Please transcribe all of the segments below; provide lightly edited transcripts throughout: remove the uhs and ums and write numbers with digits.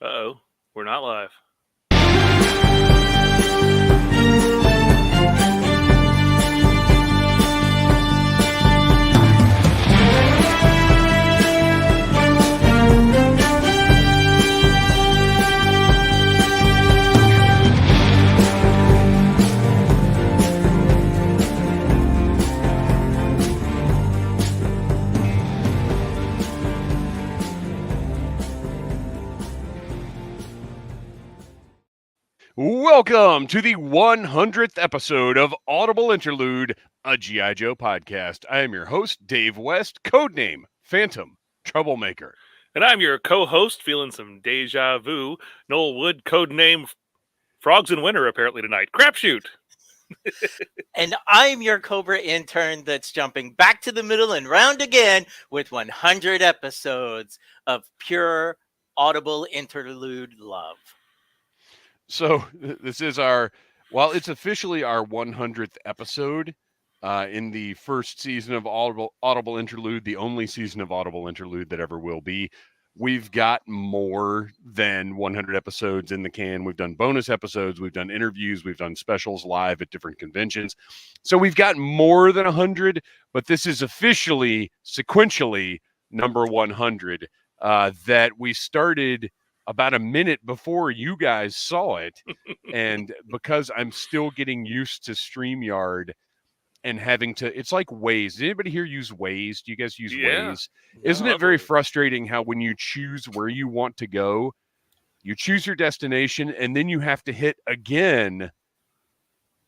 Uh-oh, we're not live. Welcome to the 100th episode of Audible Interlude, a G.I. Joe podcast. I am your host, Dave West, codename Phantom Troublemaker. And I'm your co-host, feeling some deja vu, Noel Wood, codename Frogs in Winter, apparently tonight. Crapshoot! And I'm your Cobra intern that's jumping back to the middle and round again with 100 episodes of pure Audible Interlude love. So this is while it's officially our 100th episode in the first season of Audible Interlude, the only season of Audible Interlude that ever will be, we've got more than 100 episodes in the can. We've done bonus episodes, we've done interviews, we've done specials live at different conventions. So we've got more than 100, but this is officially, sequentially, number 100 that we started about a minute before you guys saw it. And because I'm still getting used to StreamYard and having to, it's like Waze. Does anybody here use Waze? Do you guys use Waze? Isn't it very frustrating how when you choose where you want to go, you choose your destination and then you have to hit again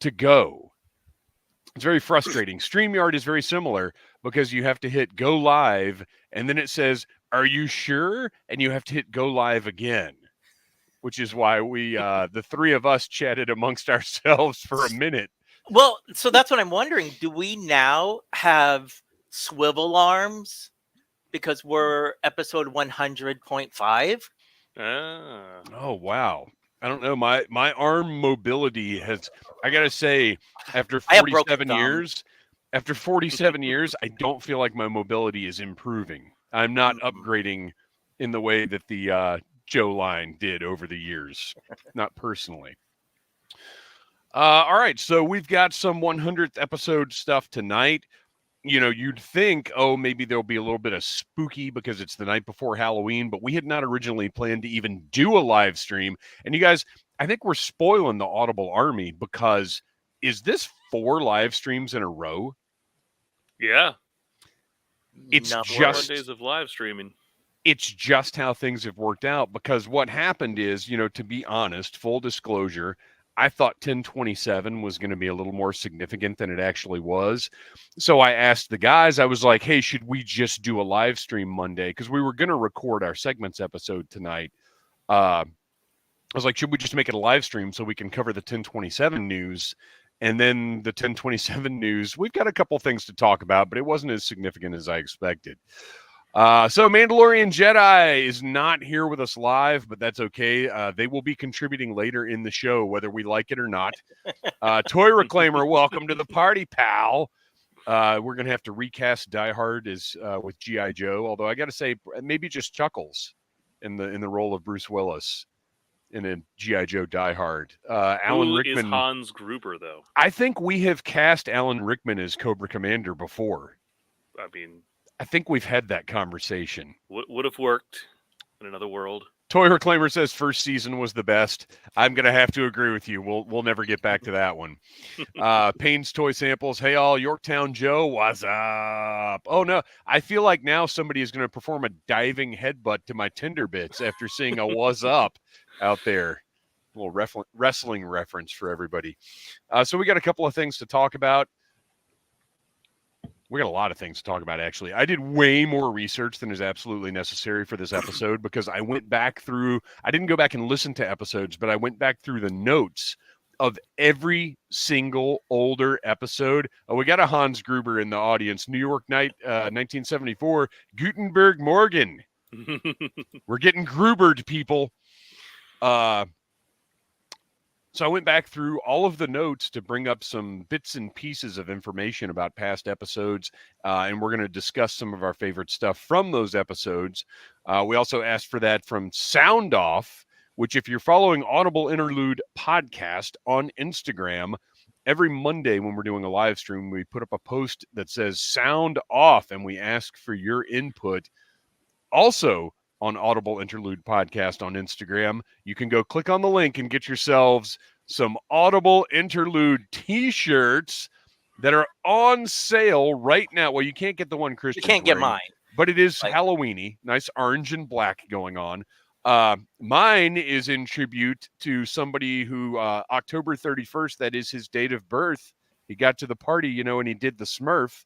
to go? It's very frustrating. StreamYard is very similar because you have to hit go live and then it says, "Are you sure?" And you have to hit go live again, which is why we, the three of us, chatted amongst ourselves for a minute. Well, so that's what I'm wondering. Do we now have swivel arms because we're episode 100.5? Oh, wow. I don't know. My arm mobility has, I got to say, after 47 years, I don't feel like my mobility is improving. I'm not upgrading in the way that the Joe line did over the years, not personally. All right, so we've got some 100th episode stuff tonight. You know, you'd think, oh, maybe there'll be a little bit of spooky because it's the night before Halloween, but we had not originally planned to even do a live stream. And you guys, I think we're spoiling the Audible Army because is this 4 live streams in a row? Yeah. It's Not just 4 days of live streaming. It's just how things have worked out because what happened is, you know, to be honest, full disclosure, I thought 1027 was going to be a little more significant than it actually was. So I asked the guys, I was like, hey, should we just do a live stream Monday? Because we were going to record our segments episode tonight. I was like, should we just make it a live stream so we can cover the 1027 news? And then the 1027 news, we've got a couple things to talk about, but it wasn't as significant as I expected. So Mandalorian Jedi is not here with us live, but that's okay. They will be contributing later in the show, whether we like it or not. Toy Reclaimer, welcome to the party, pal. We're going to have to recast Die Hard as with G.I. Joe, although I got to say, maybe just Chuckles in the role of Bruce Willis in a G.I. Joe Die Hard. Alan Rickman is Hans Gruber, though? I think we have cast Alan Rickman as Cobra Commander before. I mean, I think we've had that conversation. Would have worked in another world. Toy Reclaimer says first season was the best. I'm going to have to agree with you. We'll never get back to that one. Payne's Toy Samples. Hey, all. Yorktown Joe, what's up? Oh, no. I feel like now somebody is going to perform a diving headbutt to my Tinder bits after seeing a what's up out there. A little wrestling reference for everybody. So we got a couple of things to talk about. We got a lot of things to talk about, actually. I did way more research than is absolutely necessary for this episode because I went back through, I didn't go back and listen to episodes, but I went back through the notes of every single older episode. Oh, we got a Hans Gruber in the audience. New York Night, 1974, Gutenberg Morgan. We're getting Grubered, people. So I went back through all of the notes to bring up some bits and pieces of information about past episodes, and we're going to discuss some of our favorite stuff from those episodes. We also asked for that from Sound Off, which if you're following Audible Interlude Podcast on Instagram, every Monday when we're doing a live stream, we put up a post that says sound off, and we ask for your input. Also on Audible Interlude Podcast on Instagram, you can go click on the link and get yourselves some Audible Interlude t-shirts that are on sale right now. Well, you can't get the one Kristian's You can't get wearing, mine. but it is Like- Halloween-y, nice orange and black going on. Mine is in tribute to somebody who October 31st, that is his date of birth. He got to the party, and he did the Smurf.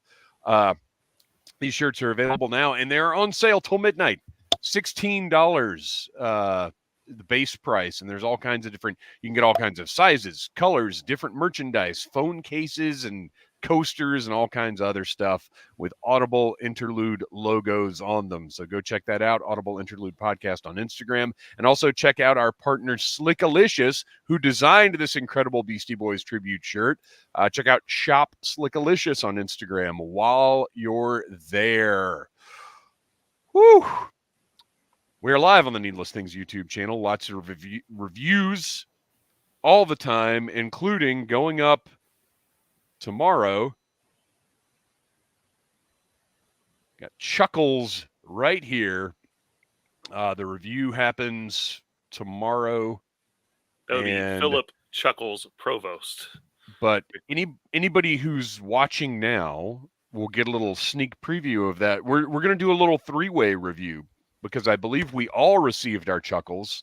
These shirts are available now, and they're on sale till midnight. $16, the base price, and there's all kinds of different. You can get all kinds of sizes, colors, different merchandise, phone cases, and coasters, and all kinds of other stuff with Audible Interlude logos on them. So go check that out, Audible Interlude Podcast on Instagram, and also check out our partner Slickalicious, who designed this incredible Beastie Boys tribute shirt. Check out Shop Slickalicious on Instagram while you're there. Woo! We are live on the Needless Things YouTube channel. Lots of reviews all the time, including going up tomorrow. Got Chuckles right here. The review happens tomorrow. That would be And- Philip Chuckles Provost. But anybody who's watching now will get a little sneak preview of that. We're going to do a little three-way review because I believe we all received our Chuckles,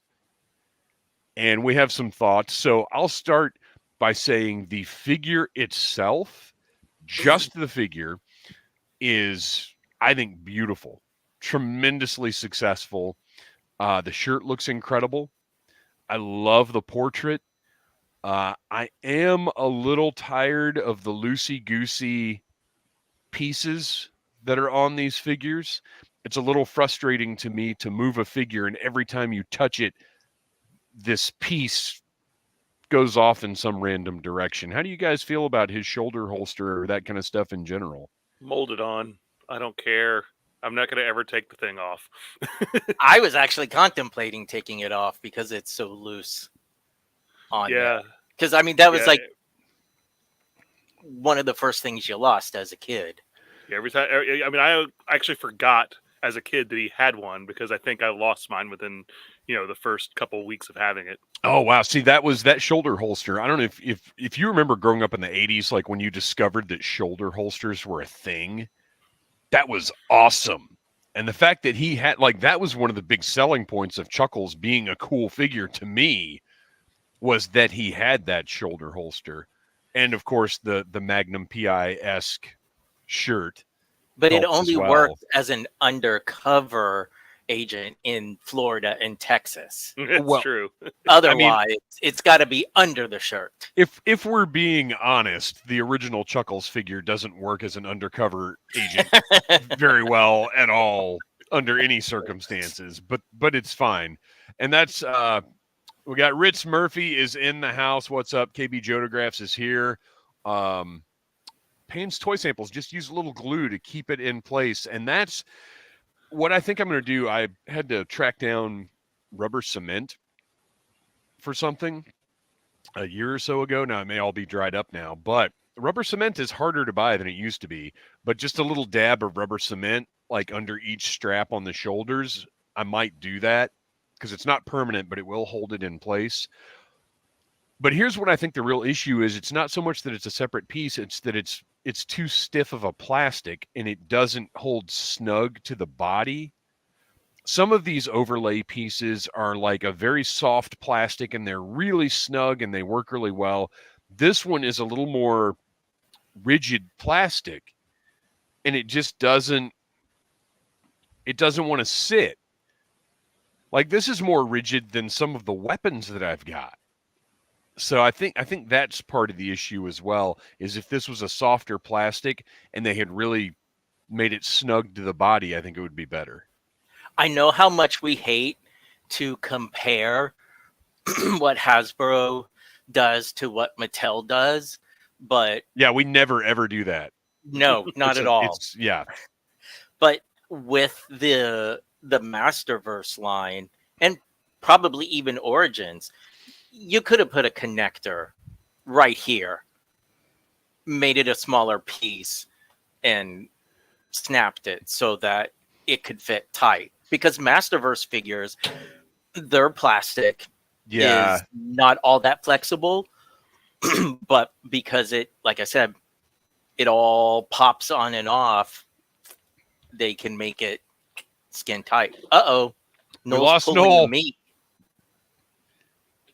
and we have some thoughts. So I'll start by saying the figure itself, just the figure, is, I think, beautiful, tremendously successful. The shirt looks incredible. I love the portrait. I am a little tired of the loosey-goosey pieces that are on these figures. It's a little frustrating to me to move a figure, and every time you touch it, this piece goes off in some random direction. How do you guys feel about his shoulder holster or that kind of stuff in general? Mold it on. I don't care. I'm not going to ever take the thing off. I was actually contemplating taking it off because it's so loose on Yeah. Because, I mean, that was Yeah. like one of the first things you lost as a kid. Yeah, every time. I mean, I actually forgot as a kid that he had one because I think I lost mine within, the first couple weeks of having it. Oh wow! See, that was that shoulder holster. I don't know if you remember growing up in the '80s, like when you discovered that shoulder holsters were a thing. That was awesome, and the fact that he had that was one of the big selling points of Chuckles being a cool figure to me, was that he had that shoulder holster, and of course the Magnum PI-esque shirt. But it helps as only well. worked as an undercover agent in Florida and Texas. It's Well, true. Otherwise, it's got to be under the shirt. If we're being honest, the original Chuckles figure doesn't work as an undercover agent very well at all under any circumstances, but it's fine. And that's we got Ritz Murphy is in the house. What's up? KB Jodographs is here. Payne's Toy Samples, just use a little glue to keep it in place. And that's what I think I'm going to do. I had to track down rubber cement for something a year or so ago. Now, it may all be dried up now, but rubber cement is harder to buy than it used to be. But just a little dab of rubber cement, like under each strap on the shoulders, I might do that because it's not permanent, but it will hold it in place. But here's what I think the real issue is. It's not so much that it's a separate piece. It's that it's too stiff of a plastic and it doesn't hold snug to the body. Some of these overlay pieces are like a very soft plastic and they're really snug and they work really well. This one is a little more rigid plastic and it just doesn't want to sit. Like, this is more rigid than some of the weapons that I've got. So I think that's part of the issue as well, is if this was a softer plastic and they had really made it snug to the body, I think it would be better. I know how much we hate to compare what Hasbro does to what Mattel does, but Yeah, we never ever do that. no, not at all. Yeah. But with the Masterverse line, and probably even Origins, you could have put a connector right here, made it a smaller piece, and snapped it so that it could fit tight. Because Masterverse figures, their plastic Yeah. is not all that flexible, but because it, like I said, it all pops on and off, they can make it skin tight. Uh-oh. Noel's lost pulling Noel. the meat.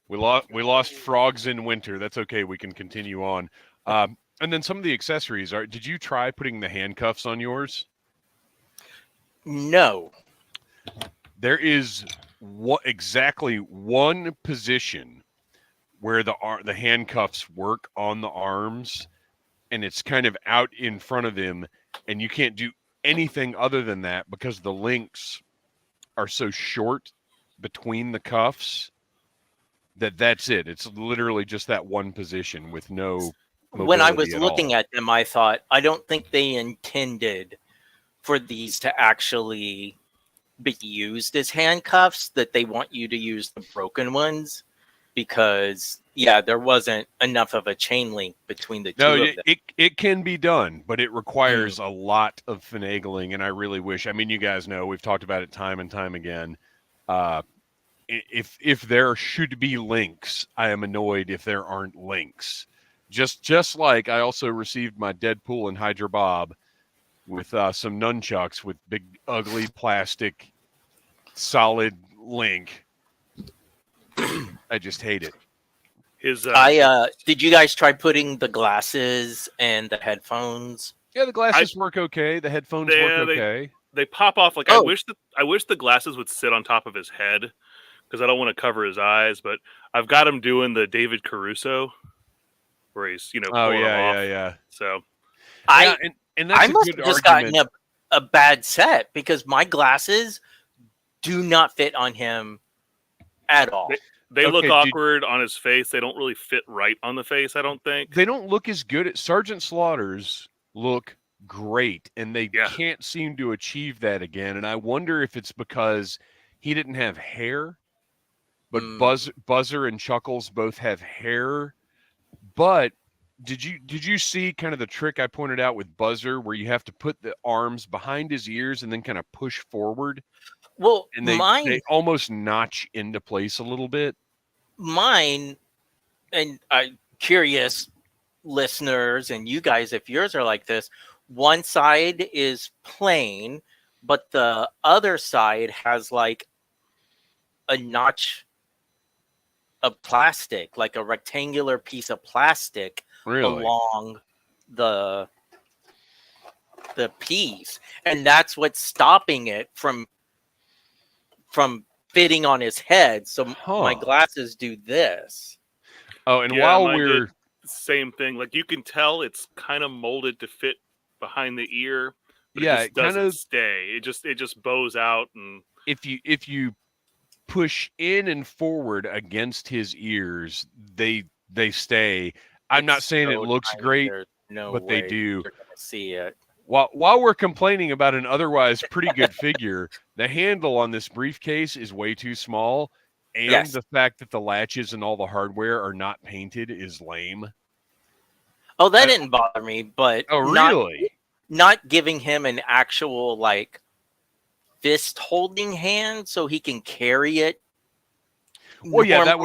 We lost frogs in winter. That's okay. We can continue on. And then some of the accessories are. Did you try putting the handcuffs on yours? No. There is exactly one position where the handcuffs work on the arms, and it's kind of out in front of him, and you can't do anything other than that because the links are so short between the cuffs that's it. It's literally just that one position with no When I was mobility at looking all. at them, I thought, I don't think they intended for these to actually be used as handcuffs, that they want you to use the broken ones because, yeah, there wasn't enough of a chain link between the two of them. It can be done, but it requires a lot of finagling, and I really wish. I mean, you guys know we've talked about it time and time again. If there should be links, I am annoyed if there aren't links. Just like I also received my Deadpool and Hydra Bob with some nunchucks with big ugly plastic solid link. I just hate it. Did you guys try putting the glasses and the headphones? Yeah, the glasses work okay. The headphones work okay. They pop off. Like I wish the glasses would sit on top of his head because I don't want to cover his eyes. But I've got him doing the David Caruso, where he's pulling them off. Yeah. So and that's I must have just gotten a bad set because my glasses do not fit on him at all. They look awkward on his face. They don't really fit right on the face, I don't think. They don't look as good. Sergeant Slaughter's look great, and they can't seem to achieve that again. And I wonder if it's because he didn't have hair, but Buzzer and Chuckles both have hair. But did you see kind of the trick I pointed out with Buzzer, where you have to put the arms behind his ears and then kind of push forward? Well, and they almost notch into place a little bit. Mine, and curious listeners and you guys, if yours are like this, one side is plain, but the other side has like a notch of plastic, like a rectangular piece of plastic along the piece, and that's what's stopping it from fitting on his head. So my glasses do this. Oh, and while we're same thing, like you can tell it's kind of molded to fit behind the ear, but it doesn't kind of stay. It just bows out, and if you push in and forward against his ears, they stay. I'm not saying it looks great, but they do. You're gonna see it. While we're complaining about an otherwise pretty good figure, the handle on this briefcase is way too small, and the fact that the latches and all the hardware are not painted is lame. Oh, that didn't bother me, but really? Not giving him an actual like fist holding hand so he can carry it. Well, yeah, that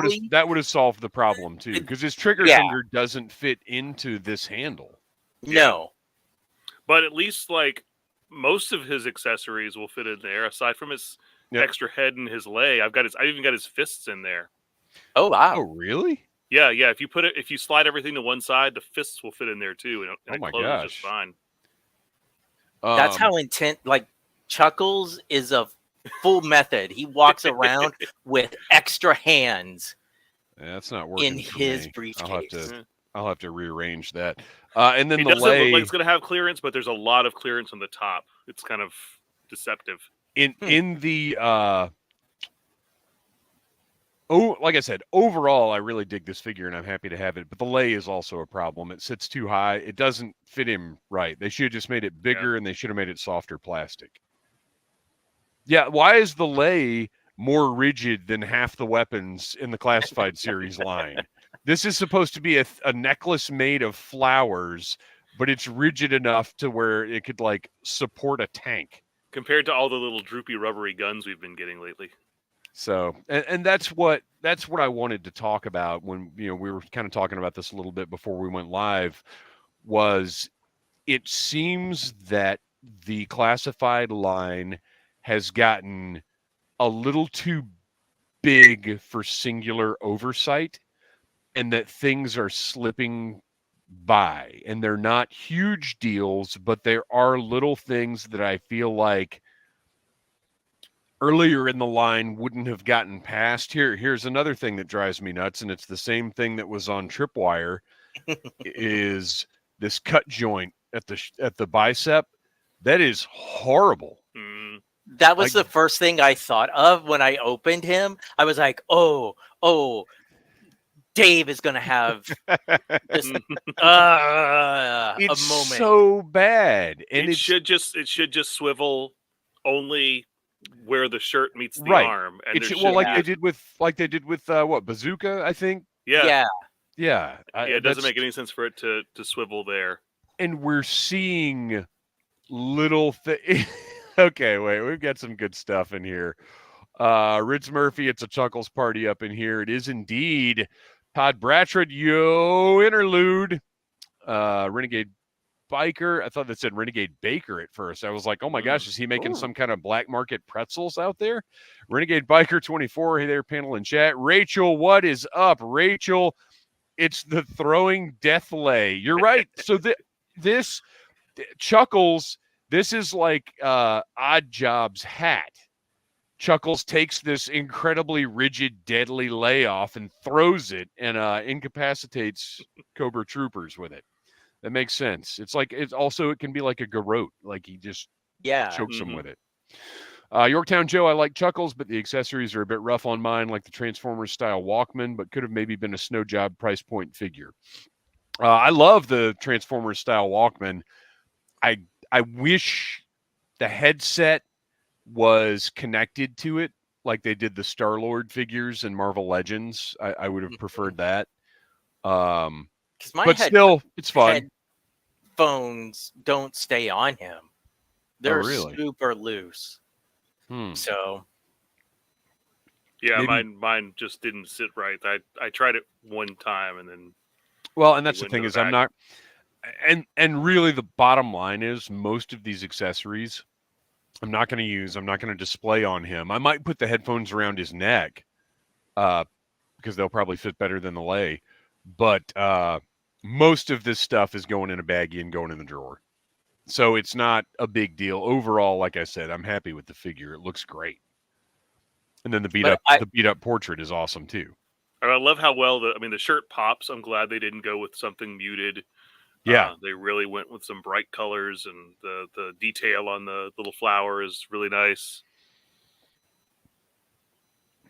would have solved the problem too, because his trigger finger doesn't fit into this handle. No. But at least, like, most of his accessories will fit in there, aside from his extra head and his leg. I even got his fists in there. Oh wow! Oh really? Yeah. If you slide everything to one side, the fists will fit in there too, and it closes just fine. That's how intent. Like Chuckles is a full method. He walks around with extra hands. Yeah, that's not working in his briefcase. I'll have to rearrange that. And then it doesn't look like it's going to have clearance, but there's a lot of clearance on the top. It's kind of deceptive. In the like I said, overall, I really dig this figure, and I'm happy to have it. But the lay is also a problem. It sits too high. It doesn't fit him right. They should have just made it bigger, and they should have made it softer plastic. Yeah, why is the lay more rigid than half the weapons in the Classified series line. This is supposed to be a necklace made of flowers, but it's rigid enough to where it could like support a tank. Compared to all the little droopy rubbery guns we've been getting lately. So, and that's what I wanted to talk about when, we were kind of talking about this a little bit before we went live, was it seems that the Classified line has gotten a little too big for singular oversight, and that things are slipping by, and they're not huge deals, but there are little things that I feel like earlier in the line wouldn't have gotten past. Here's another thing that drives me nuts, and it's the same thing that was on Tripwire, is this cut joint at the bicep. That is horrible. That was the first thing I thought of when I opened him. I was like, oh, Dave is going to have this a moment. So bad. And it should just swivel only where the shirt meets the arm. And they did with what, Bazooka, I think. Yeah. It doesn't make any sense for it to swivel there. And we're seeing little things. Okay, wait, we've got some good stuff in here. Ritz Murphy, it's a Chuckles party up in here. It is indeed. Todd Bratchford, yo, Interlude. Renegade Biker. I thought that said Renegade Baker at first. I was like, oh my gosh, is he making some kind of black market pretzels out there? Renegade Biker 24, hey there, panel and chat. Rachel, what is up? Rachel, it's the throwing death lay. You're right. So this Chuckles, this is like Odd Job's hat. Chuckles takes this incredibly rigid, deadly layoff and throws it and incapacitates Cobra Troopers with it. That makes sense. It's like it can be like a garrote, like he just chokes them with it. Yorktown Joe, I like Chuckles, but the accessories are a bit rough on mine, like the Transformers style Walkman, but could have maybe been a snow job price point figure. I love the Transformers style Walkman. I wish the headset was connected to it like they did the Star-Lord figures in Marvel Legends. I would have preferred that. But still, it's fun. Headphones don't stay on him. They're really? Super loose. So yeah, mine just didn't sit right. I tried it one time and then. Well, and that's the thing is I'm not, and really the bottom line is most of these accessories I'm not going to use. I'm not going to display on him. I might put the headphones around his neck because they'll probably fit better than the lay. But most of this stuff is going in a baggie and going in the drawer. So it's not a big deal. Overall, like I said, I'm happy with the figure. It looks great. And then the beat up portrait is awesome too. I love how well the shirt pops. I'm glad they didn't go with something muted. Yeah, they really went with some bright colors, and the detail on the little flower is really nice.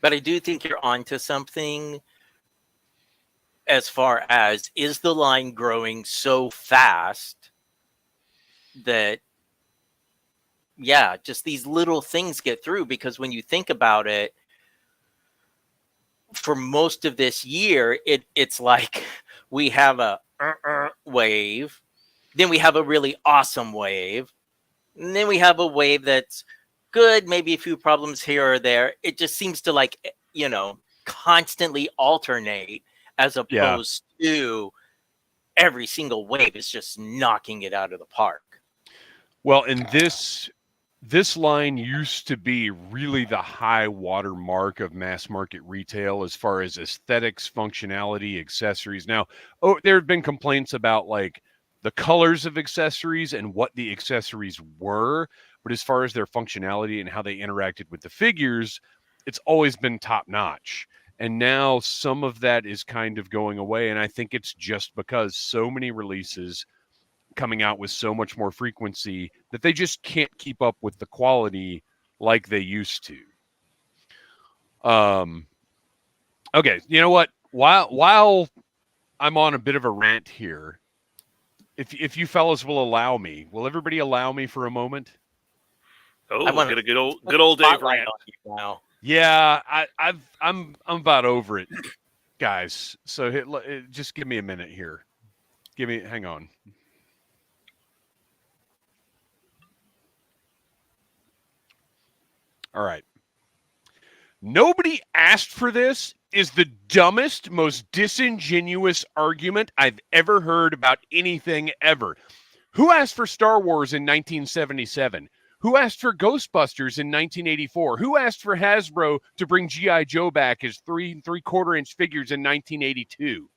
But I do think you're onto something as far as, is the line growing so fast that, just these little things get through? Because when you think about it, for most of this year, it's like we have a wave, then we have a really awesome wave, and then we have a wave that's good, maybe a few problems here or there. It just seems to constantly alternate, as opposed to every single wave is just knocking it out of the park. Well, and this line used to be really the high water mark of mass market retail as far as aesthetics, functionality, accessories. Now, there have been complaints about like the colors of accessories and what the accessories were, but as far as their functionality and how they interacted with the figures, it's always been top notch. And now some of that is kind of going away. And I think it's just because so many releases coming out with so much more frequency that they just can't keep up with the quality like they used to. Okay, you know what? While I'm on a bit of a rant here, if you fellas will allow me, will everybody allow me for a moment? Oh, I want to get a good old Dave rant. Now. Yeah, I'm about over it, guys. So just give me a minute here. Hang on. All right. Nobody asked for this is the dumbest, most disingenuous argument I've ever heard about anything ever. Who asked for Star Wars in 1977? Who asked for Ghostbusters in 1984? Who asked for Hasbro to bring G.I. Joe back as 3.75-inch figures in 1982?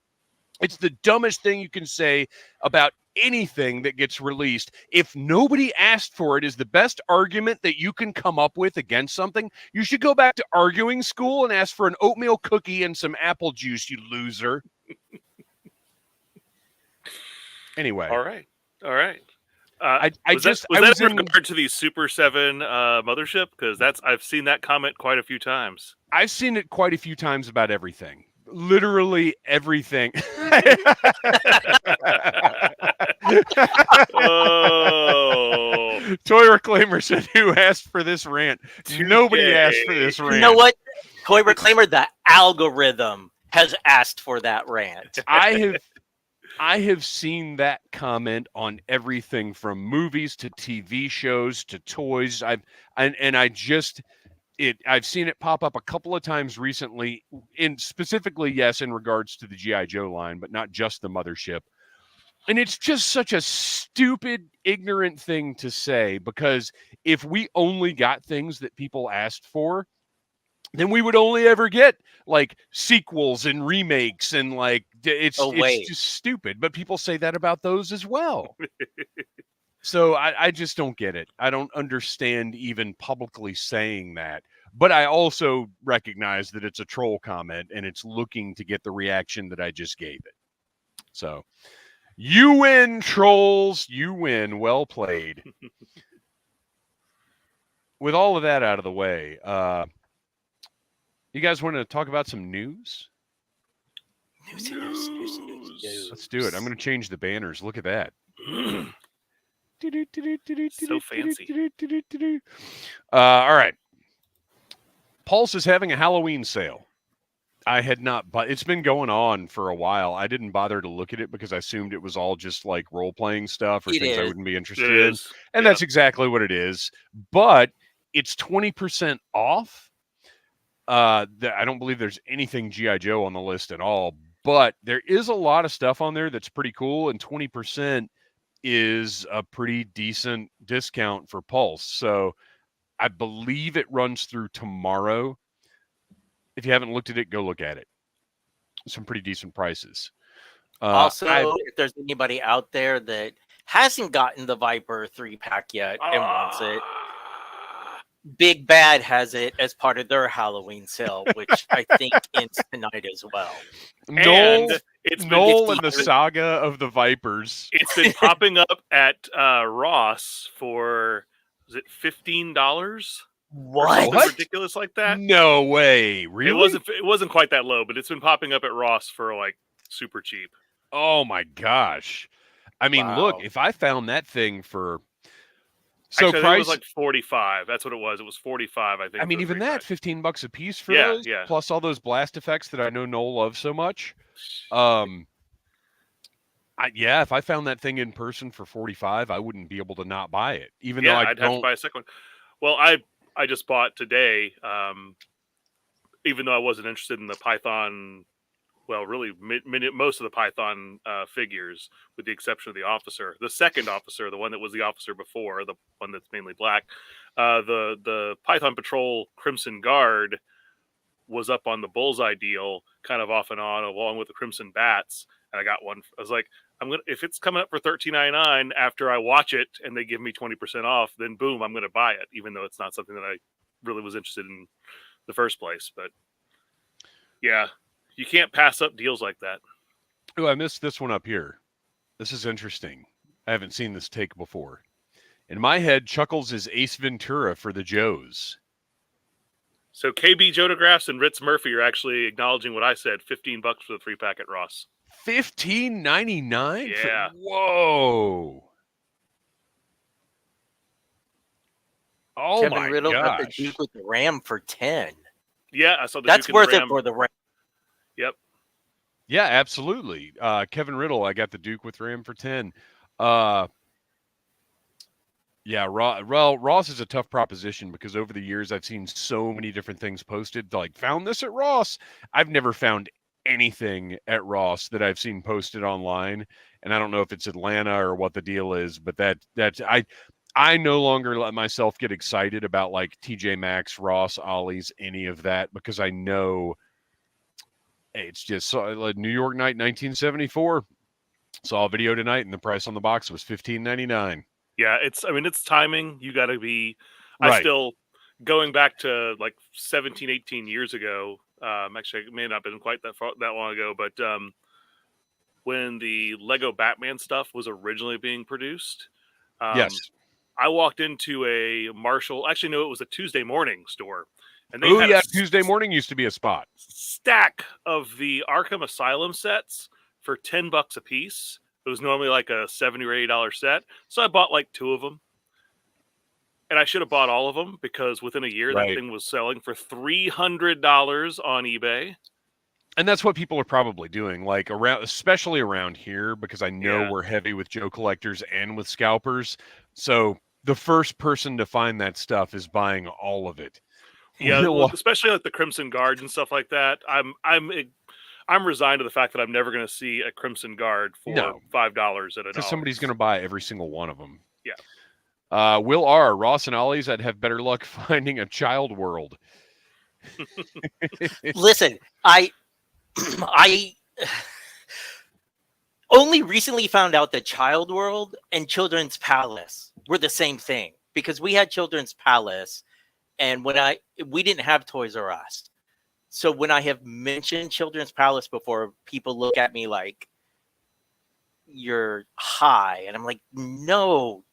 It's the dumbest thing you can say about anything that gets released. If nobody asked for it is the best argument that you can come up with against something, you should go back to arguing school and ask for an oatmeal cookie and some apple juice, you loser. Anyway. All right. Was that in regard to the Super 7 mothership? Because I've seen that comment quite a few times. I've seen it quite a few times about everything. Literally everything. Oh. Toy Reclaimer said, who asked for this rant? Nobody asked for this rant. You know what? Toy Reclaimer, the algorithm has asked for that rant. I have seen that comment on everything from movies to TV shows to toys. I've seen it pop up a couple of times recently, in regards to the G.I. Joe line, but not just the mothership. And it's just such a stupid, ignorant thing to say, because if we only got things that people asked for, then we would only ever get like sequels and remakes, and like it's just stupid. But people say that about those as well. So I just don't get it. I don't understand even publicly saying that. But I also recognize that it's a troll comment and it's looking to get the reaction that I just gave it. So you win, trolls. You win. Well played. With all of that out of the way, you guys want to talk about some news? News. Let's do it. I'm going to change the banners. Look at that. So fancy. All right. Pulse is having a Halloween sale. I had not, but it's been going on for a while. I didn't bother to look at it because I assumed it was all just like role-playing stuff or things I wouldn't be interested in. And that's exactly what it is. But it's 20% off. I don't believe there's anything G.I. Joe on the list at all, but there is a lot of stuff on there that's pretty cool, and 20% is a pretty decent discount for Pulse. So I believe it runs through tomorrow. If you haven't looked at it, go look at it. Some pretty decent prices. Also, if there's anybody out there that hasn't gotten the Viper 3-pack yet and wants it, Big Bad has it as part of their Halloween sale, which I think ends tonight as well. Noel and the saga of the Vipers. It's been popping up at Ross for, is it $15? What? Something ridiculous like that? No way. Really? It wasn't quite that low, but it's been popping up at Ross for like super cheap. Oh my gosh. I mean, look, if I found that thing for Actually, I think it was like 45. That's what it was. It was 45, I think. I mean, even that, $15 a piece for those, plus all those blast effects that I know Noel loves so much. If I found that thing in person for 45, I wouldn't be able to not buy it, even though I'd have to buy a second one. Well, I just bought today, even though I wasn't interested in the Python. Well, really, most of the Python figures, with the exception of the officer, the second officer, the one that was the officer before, the one that's mainly black. The Python Patrol Crimson Guard was up on the Bullseye deal, kind of off and on, along with the Crimson Bats, and I got one. I was like, if it's coming up for $13.99 after I watch it and they give me 20% off, then boom, I'm gonna buy it, even though it's not something that I really was interested in the first place. But yeah. You can't pass up deals like that. Oh, I missed this one up here. This is interesting. I haven't seen this take before. In my head, Chuckles is Ace Ventura for the Joes. So KB Jodographs and Ritz Murphy are actually acknowledging what I said. $15 for the 3-pack at Ross. $15.99? Yeah. Whoa. Oh Kevin my Riddle got the gosh. Duke with the Ram for 10. Yeah, I saw the That's Duke and worth the it Ram. for the Ram. Yep. Yeah, absolutely. Kevin Riddle, I got the Duke with Ram for 10. Yeah, Ross is a tough proposition because over the years I've seen so many different things posted. Like, found this at Ross. I've never found anything at Ross that I've seen posted online, and I don't know if it's Atlanta or what the deal is. But I no longer let myself get excited about like TJ Maxx, Ross, Ollie's, any of that because I know it's just like New York night, 1974. Saw a video tonight, and the price on the box was $15.99. Yeah, it's timing. You got to be. I Right. still going back to like 17, 18 years ago. Actually, it may not have been quite that long ago, but when the Lego Batman stuff was originally being produced, Yes. I walked into a Marshall. Actually, no, it was a Tuesday Morning store, and they Oh, had yeah. a Tuesday morning used to be a spot. stack of the Arkham Asylum sets for $10 a piece. It was normally like a $70 or $80 set, so I bought like 2 of them. And I should have bought all of them because within a year that Right. thing was selling for $300 on eBay. And that's what people are probably doing, like around, especially around here, because I know Yeah. we're heavy with Joe collectors and with scalpers. So the first person to find that stuff is buying all of it. Yeah, well, especially like the Crimson Guard and stuff like that. I'm resigned to the fact that I'm never going to see a Crimson Guard for $5 at a because dollar. somebody's going to buy every single one of them. Yeah. Will R. Ross and Ollie's, I'd have better luck finding a Child World. Listen, I only recently found out that Child World and Children's Palace were the same thing because we had Children's Palace, and we didn't have Toys R Us. So when I have mentioned Children's Palace before, people look at me like you're high, and I'm like, no.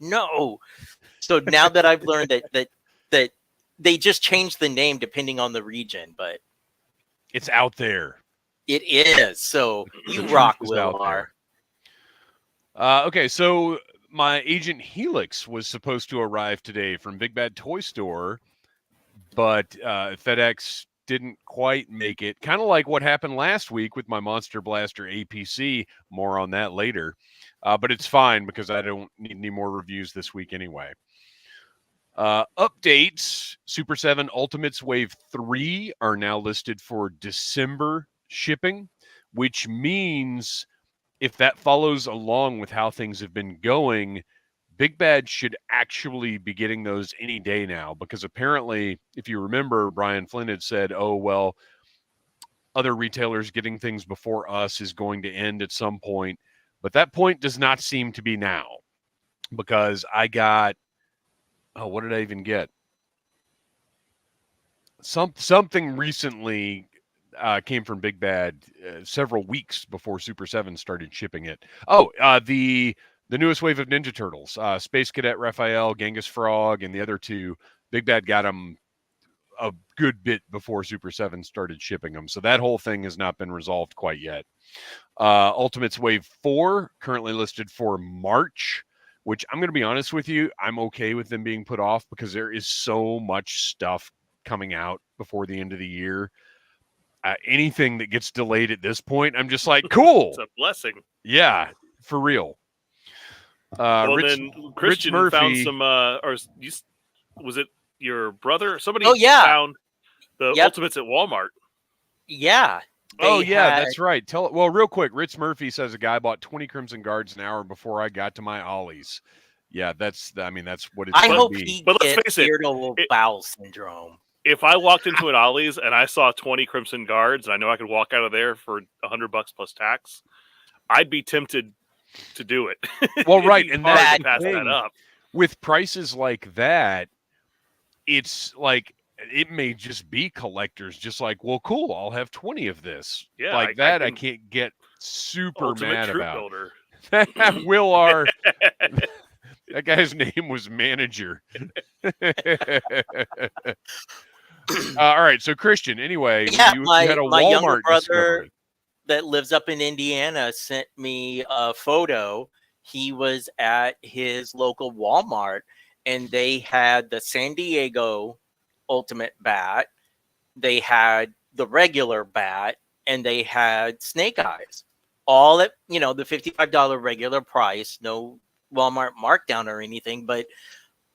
So now that I've learned that they just changed the name depending on the region, but it's out there. It is. So you rock, Will R. Okay, so my Agent Helix was supposed to arrive today from Big Bad Toy Store, but FedEx didn't quite make it. Kind of like what happened last week with my Monster Blaster APC. More on that later. But it's fine because I don't need any more reviews this week anyway. Updates. Super 7 Ultimates Wave 3 are now listed for December shipping, which means if that follows along with how things have been going, Big Bad should actually be getting those any day now, because apparently, if you remember, Brian Flynn had said, oh, well, other retailers getting things before us is going to end at some point. But that point does not seem to be now, because I got, what did I even get? Something recently came from Big Bad several weeks before Super 7 started shipping it. The newest wave of Ninja Turtles, Space Cadet Raphael, Genghis Frog, and the other two. Big Bad got them a good bit before Super 7 started shipping them. So that whole thing has not been resolved quite yet. Ultimates Wave 4, currently listed for March, which I'm going to be honest with you, I'm okay with them being put off because there is so much stuff coming out before the end of the year. Anything that gets delayed at this point, I'm just like, cool. It's a blessing. Yeah, for real. Then Kristian Murphy found some, was it your brother? Somebody found the Ultimates at Walmart. Yeah. That's right. Real quick, Rich Murphy says a guy bought 20 Crimson Guards an hour before I got to my Ollies. Yeah, that's what it's I going hope to be. he but let's gets face irritable bowel syndrome. If I walked into an Ollie's and I saw 20 Crimson Guards and I know I could walk out of there for $100 plus tax, I'd be tempted to do it. Well, right, and that's pass that up. With prices like that, it's like it may just be collectors, just like, well, cool, I'll have 20 of this. Yeah, like that, I can't get super mad about. Builder. Will R. That guy's name was Manager. All right, so Kristian, anyway, you had a my Walmart younger brother discovery that lives up in Indiana sent me a photo. He was at his local Walmart, and they had the San Diego Ultimate Bat, they had the regular bat, and they had Snake Eyes, all at the $55 regular price, no Walmart markdown or anything. But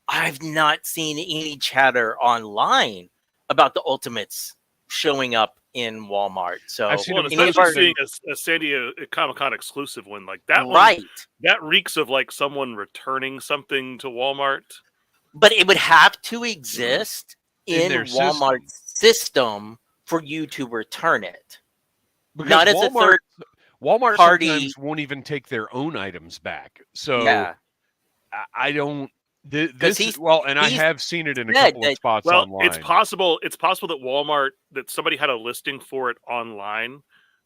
I've not seen any chatter online about the Ultimates showing up in Walmart. So I've seen Well, them and any of our especially seeing a San Diego Comic-Con exclusive one like that one, right, that reeks of like someone returning something to Walmart. but it would have to exist In in their Walmart's system for you to return it. Because Not as a third Walmart party. sometimes won't even take their own items back. So Yeah, I don't. because And I he's have seen it in a said couple of that spots Well, online. it's possible that Walmart, that somebody had a listing for it online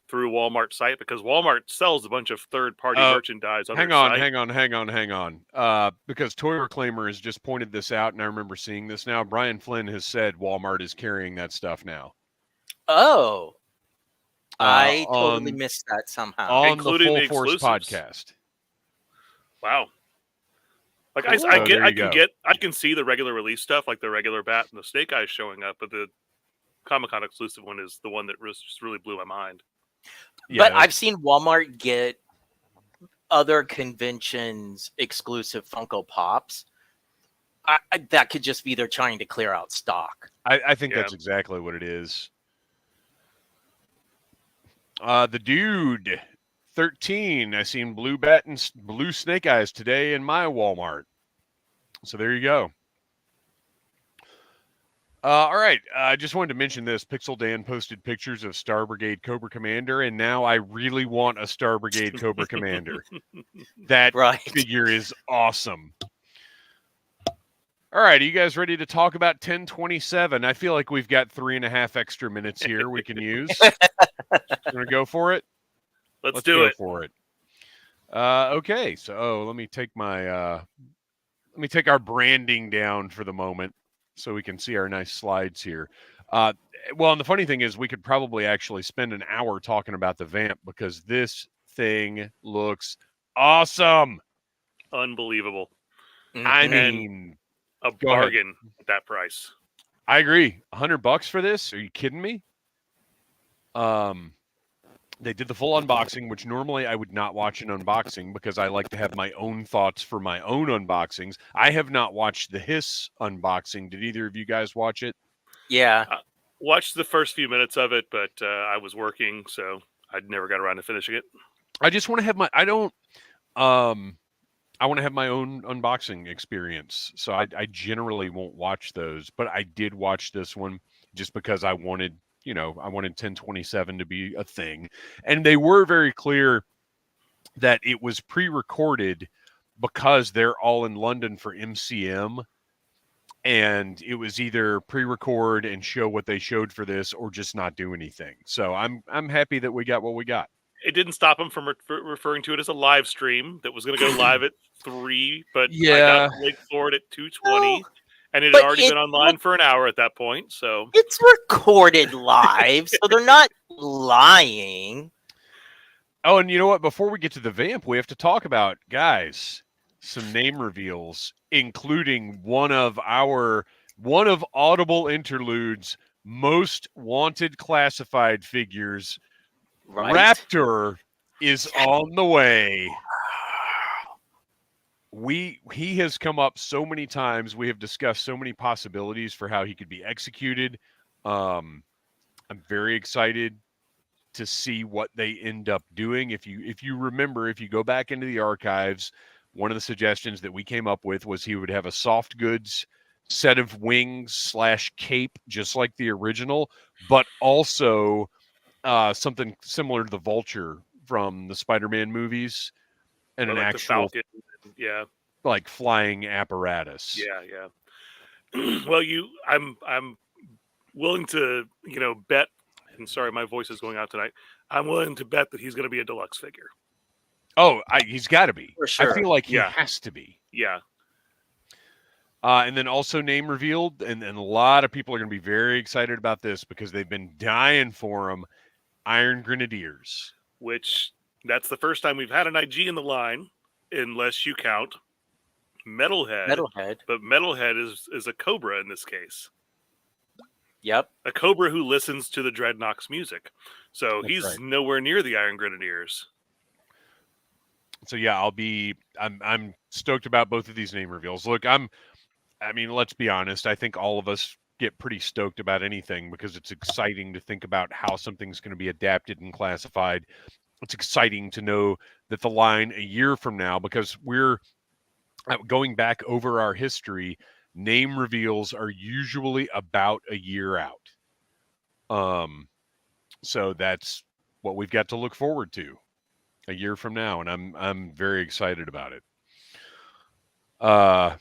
through Walmart site, because Walmart sells a bunch of third-party merchandise on Hang their on, site. hang on. Because Toy Reclaimer has just pointed this out, and I remember seeing this now. Brian Flynn has said Walmart is carrying that stuff now. Oh, I totally on missed that somehow. on the Including Full the Force exclusives. podcast. Wow. Like Cool. I can see the regular release stuff, like the regular bat and the Snake Eyes showing up, but the Comic-Con exclusive one is the one that just really blew my mind. But I've seen Walmart get other conventions exclusive Funko Pops. That could just be they're trying to clear out stock. I think that's exactly what it is. The dude 13. I seen blue bat and blue Snake Eyes today in my Walmart. So there you go. All right. I just wanted to mention this. Pixel Dan posted pictures of Star Brigade Cobra Commander, and now I really want a Star Brigade Cobra Commander. That figure is awesome. All right. Are you guys ready to talk about 1027? I feel like we've got 3.5 extra minutes here we can use. Gonna go for it? Let's do it. For it. Okay. So let me take my let me take our branding down for the moment so we can see our nice slides here. Well, and the funny thing is we could probably actually spend an hour talking about the Vamp because this thing looks awesome. Unbelievable. I mean, a bargain at that price. I agree. $100 for this? Are you kidding me? They did the full unboxing, which normally I would not watch an unboxing because I like to have my own thoughts for my own unboxings. I have not watched the Hiss unboxing. Did either of you guys watch it? Yeah. Watched the first few minutes of it, but I was working, so I never got around to finishing it. I just want to have my I want to have my own unboxing experience. So I generally won't watch those, but I did watch this one just because I wanted 1027 to be a thing. And they were very clear that it was pre-recorded because they're all in London for MCM. And it was either pre-record and show what they showed for this or just not do anything. So I'm happy that we got what we got. It didn't stop them from referring to it as a live stream that was going to go live at 3, but I got the link for it at 2:20. And it had already been online for an hour at that point, so it's recorded live, so they're not lying. Oh, and you know what? Before we get to the Vamp, we have to talk about, guys, some name reveals, including one of Audible Interlude's most wanted classified figures. Right? Raptor is on the way. He has come up so many times. We have discussed so many possibilities for how he could be executed. I'm very excited to see what they end up doing. If you remember, if you go back into the archives, one of the suggestions that we came up with was he would have a soft goods set of wings / cape, just like the original, but also something similar to the Vulture from the Spider-Man movies, and an actual like flying apparatus. Yeah. Well, I'm willing to bet. And sorry, my voice is going out tonight. I'm willing to bet that he's going to be a deluxe figure. Oh, he's got to be. For sure. I feel like he has to be. Yeah. And then also name revealed, and a lot of people are going to be very excited about this because they've been dying for him. Iron Grenadiers. Which, that's the first time we've had an IG in the line, unless you count Metalhead. But Metalhead is a Cobra in this case. Yep. A Cobra who listens to the Dreadnoks music. So That's he's right. nowhere near the Iron Grenadiers. So yeah, I'm stoked about both of these name reveals. Look, I mean, let's be honest. I think all of us get pretty stoked about anything because it's exciting to think about how something's going to be adapted and classified. It's exciting to know that the line a year from now, because we're going back over our history, name reveals are usually about a year out. So that's what we've got to look forward to a year from now, and I'm very excited about it. All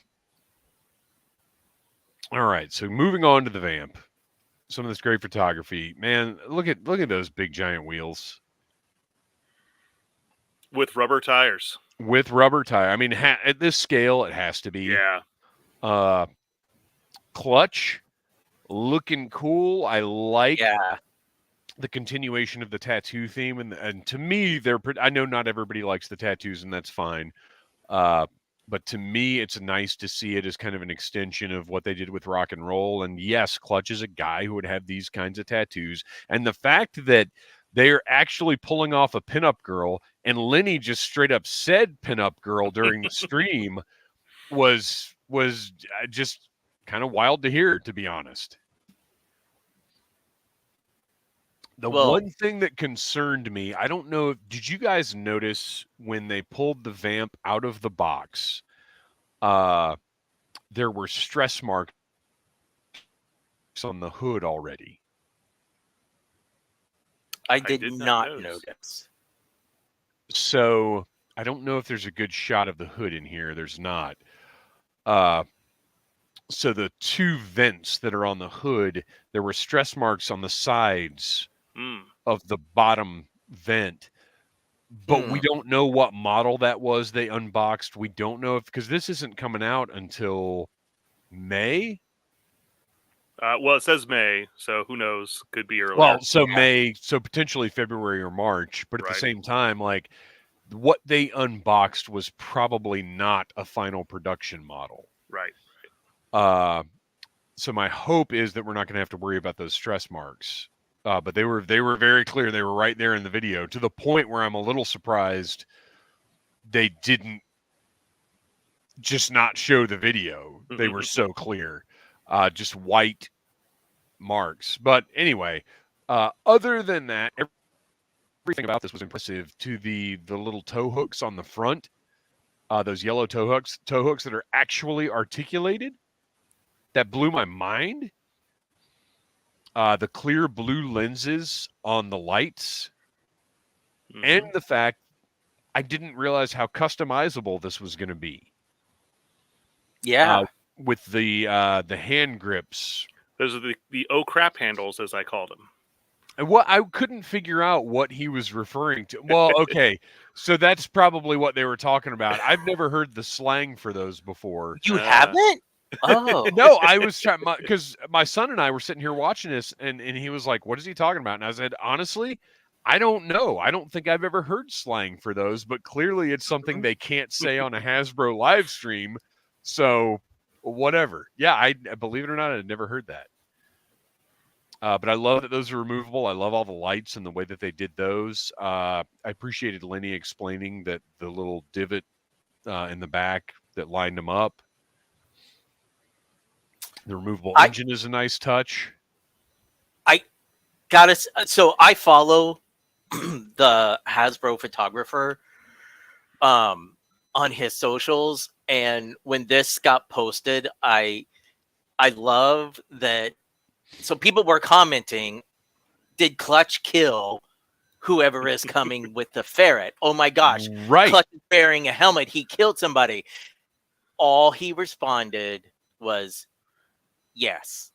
right, so moving on to the Vamp. Some of this great photography, man. Look at those big giant wheels With rubber tires. with rubber tire. I mean, at this scale, it has to be. Yeah. Clutch, looking cool. I like Yeah. the continuation of the tattoo theme, and to me, I know not everybody likes the tattoos, and that's fine. But to me, it's nice to see it as kind of an extension of what they did with rock and roll. And yes, Clutch is a guy who would have these kinds of tattoos. And the fact that they're actually pulling off a pinup girl, and Lenny just straight up said pinup girl during the stream was just kind of wild to hear, to be honest. The one thing that concerned me, I don't know, did you guys notice when they pulled the Vamp out of the box, there were stress marks on the hood already? I did not notice. So I don't know if there's a good shot of the hood in here. There's not. So the two vents that are on the hood, there were stress marks on the sides of the bottom vent, but we don't know what model that was they unboxed. We don't know because this isn't coming out until May. Well, it says May, so who knows? Could be earlier. Well, so May, so potentially February or March, but at the same time, like what they unboxed was probably not a final production model. Right. So my hope is that we're not going to have to worry about those stress marks. But they were very clear. They were right there in the video, to the point where I'm a little surprised they didn't just not show the video. They were so clear, just white marks. But anyway, other than that, everything about this was impressive. To the little toe hooks on the front, those yellow toe hooks that are actually articulated, that blew my mind. The clear blue lenses on the lights, and the fact I didn't realize how customizable this was going to be. Yeah, with the hand grips. Those are the oh crap handles, as I called them. And what I couldn't figure out what he was referring to. Well, okay, so that's probably what they were talking about. I've never heard the slang for those before. You haven't? Oh no, I was trying because my son and I were sitting here watching this, and he was like, "What is he talking about?" And I said, "Honestly, I don't know. I don't think I've ever heard slang for those, but clearly it's something they can't say on a Hasbro live stream. So whatever. Yeah, I believe it or not, I'd never heard that. But I love that those are removable. I love all the lights and the way that they did those. I appreciated Lenny explaining that the little divot in the back that lined them up. The removable engine is a nice touch. So I follow the Hasbro photographer on his socials, and when this got posted, I love that. So people were commenting, did Clutch kill whoever is coming with the ferret? Oh my gosh, right. Clutch is wearing a helmet. He killed somebody. All he responded was, yes.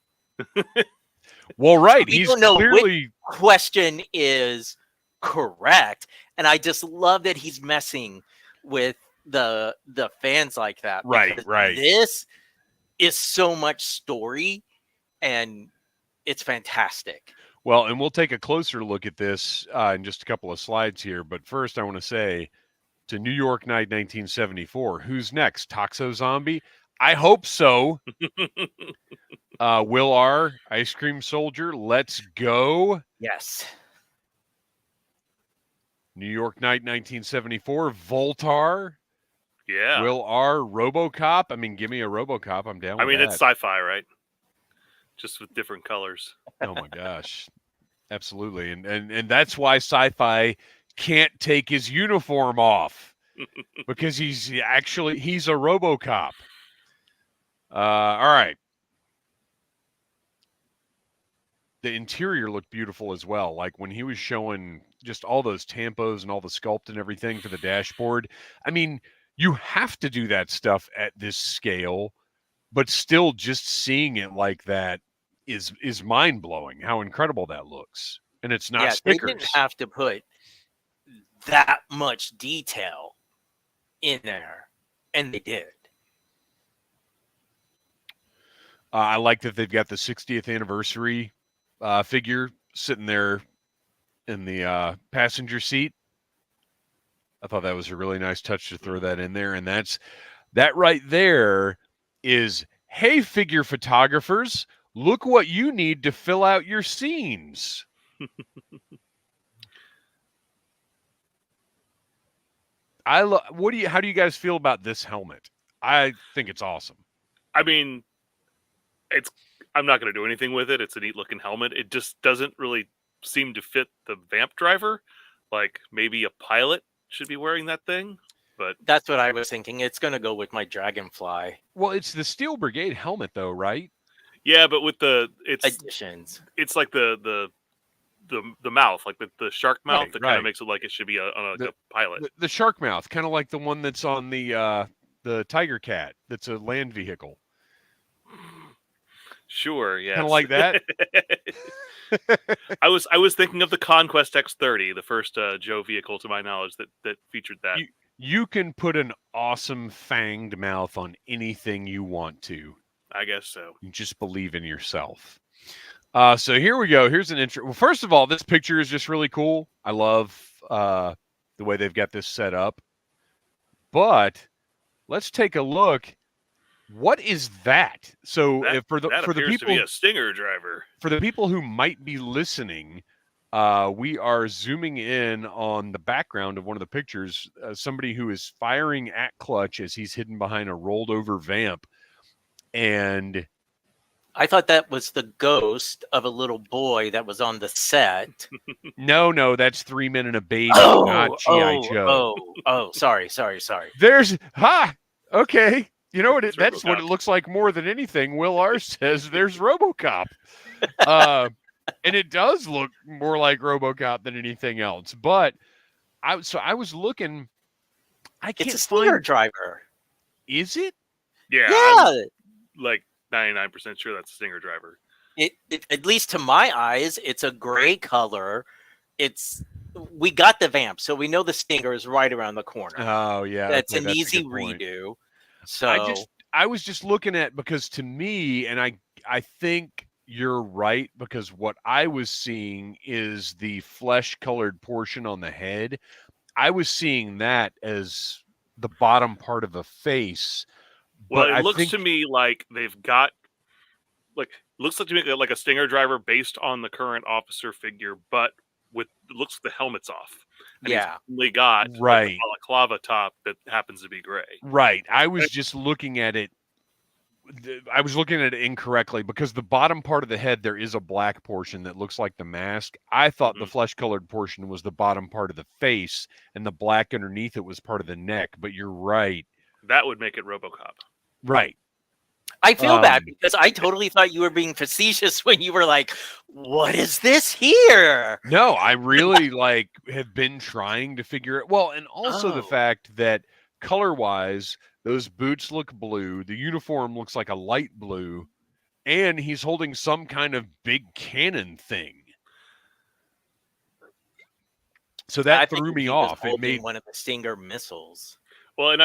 Well, right. We don't know which question is correct. And I just love that he's messing with the fans like that. Right. This is so much story, and it's fantastic. Well, and we'll take a closer look at this in just a couple of slides here. But first, I want to say to New York Night 1974, who's next? Toxo Zombie? I hope so. Will R. Ice Cream Soldier. Let's go. Yes. New York Night 1974. Voltar. Yeah. Will R. RoboCop. I mean, give me a RoboCop. I'm down with I mean, that. it's sci-fi, right? Just with different colors. Oh my gosh. Absolutely. And that's why sci-fi can't take his uniform off. Because he's a RoboCop. All right. The interior looked beautiful as well. Like when he was showing just all those tampos and all the sculpt and everything for the dashboard. I mean, you have to do that stuff at this scale, but still just seeing it like that is mind-blowing how incredible that looks. And it's not They stickers. didn't have to put that much detail in there, and they did. I like that they've got the 60th anniversary figure sitting there in the passenger seat. I thought that was a really nice touch to throw that in there. And that right there is, hey, figure photographers, look what you need to fill out your scenes. How do you guys feel about this helmet? I think it's awesome. I mean, I'm not going to do anything with it. It's a neat looking helmet. It just doesn't really seem to fit the Vamp driver. Like maybe a pilot should be wearing that thing, but that's what I was thinking. It's going to go with my Dragonfly. Well, it's the Steel Brigade helmet though, right? Yeah, but with it's additions. It's like the mouth, like the shark mouth that kind of right. makes it like it should be on a pilot. The shark mouth, kind of like the one that's on the Tiger Cat. That's a land vehicle. Sure, yeah. Kind of like that. I was thinking of the Conquest X30, the first Joe vehicle to my knowledge that featured that. You can put an awesome fanged mouth on anything you want to. I guess so. You just believe in yourself. So here we go. Here's an intro. Well, first of all, this picture is just really cool. I love the way they've got this set up. But let's take a look. What is that? So for the people to be a Stinger driver. For the people who might be listening, we are zooming in on the background of one of the pictures. Somebody who is firing at clutch as he's hidden behind a rolled over Vamp. And I thought that was the ghost of a little boy that was on the set. No, that's 3 Men and a Baby, not G.I. Joe. Sorry. There's okay. You know what? That's what it looks like more than anything. Will R says there's RoboCop, and it does look more like RoboCop than anything else. But I was looking. It's a Stinger driver. Is it? Yeah. I'm like 99% sure that's a Stinger driver. It at least to my eyes, it's a gray color. We got the Vamp, so we know the Stinger is right around the corner. Oh yeah, that's an easy redo. So I was just looking at, because to me, and I think you're right, because what I was seeing is the flesh colored portion on the head. I was seeing that as the bottom part of a face. Well, it looks to me like they've got looks like to me like a Stinger driver based on the current officer figure, but it looks like the helmet's off. And he's only got a balaclava top that happens to be gray. Right. I was just looking at it. I was looking at it incorrectly, because the bottom part of the head, there is a black portion that looks like the mask. I thought the flesh-colored portion was the bottom part of the face, and the black underneath it was part of the neck. But you're right. That would make it RoboCop. Right. I feel bad, because I totally thought you were being facetious when you were like, what is this here? No, I really have been trying to figure it. Well, and also the fact that color-wise, those boots look blue. The uniform looks like a light blue, and he's holding some kind of big cannon thing. So that threw me off. It made one of the Stinger missiles. Well, and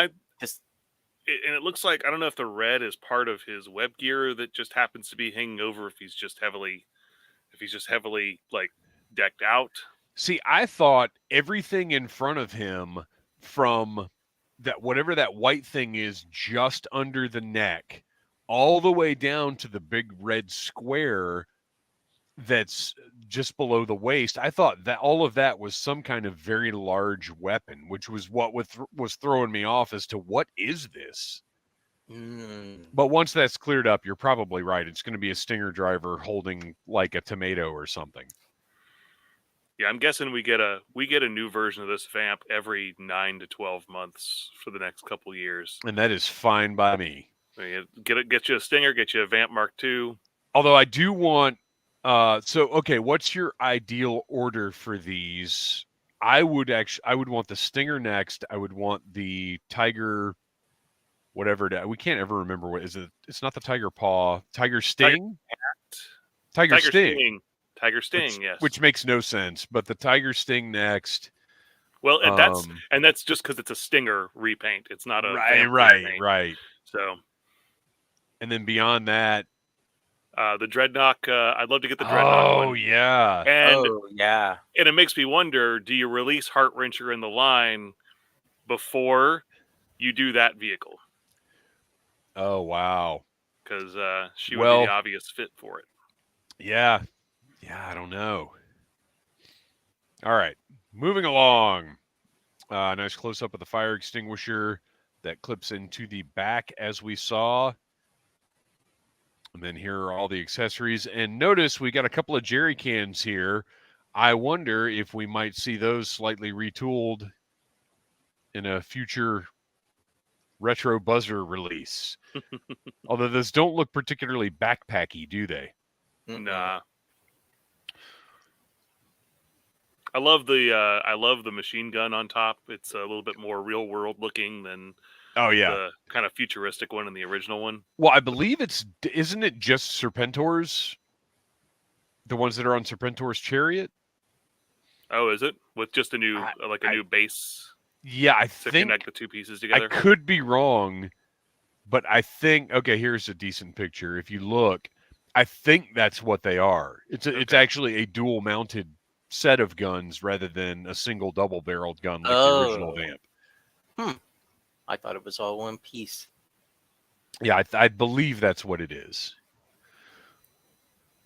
it looks like, I don't know if the red is part of his web gear that just happens to be hanging over, if he's just heavily like decked out. See, I thought everything in front of him, from that whatever that white thing is just under the neck, all the way down to the big red square that's just below the waist. I thought that all of that was some kind of very large weapon, which was what was throwing me off as to what is this. But once that's cleared up, you're probably right. It's going to be a Stinger driver holding like a tomato or something. Yeah, I'm guessing we get a new version of this vamp every 9 to 12 months for the next couple years. And that is fine by me. I mean, get you a Stinger, get you a Vamp Mark II. Although I do want okay, what's your ideal order for these? I would want the Stinger next. I would want the Tiger whatever we can't ever remember what is it. It's not the Tiger Paw, Tiger Sting? Tiger Sting. Tiger Sting, yes. Which makes no sense, but the Tiger Sting next. Well, and that's just because it's a Stinger repaint. It's not a right. So, and then beyond that, the Dreadnought. I'd love to get the Dreadnought one. Oh yeah, and it makes me wonder: do you release Heart Wrencher in the line before you do that vehicle? Oh wow, because she would be the obvious fit for it. Yeah, I don't know. All right, moving along. Nice close up of the fire extinguisher that clips into the back as we saw. And then here are all the accessories. And notice we got a couple of jerry cans here. I wonder if we might see those slightly retooled in a future retro buzzer release. Although those don't look particularly backpacky, do they? Nah. I love the machine gun on top. It's a little bit more real world looking than the kind of futuristic one in the original one. Well, I believe isn't it just Serpentor's? The ones that are on Serpentor's chariot? Oh, is it? With just a new new base? Yeah, I think connect the two pieces together. I could be wrong, but I think here's a decent picture. If you look, I think that's what they are. It's actually a dual mounted set of guns rather than a single double barreled gun like the original Vamp. I thought it was all one piece. Yeah, I believe that's what it is.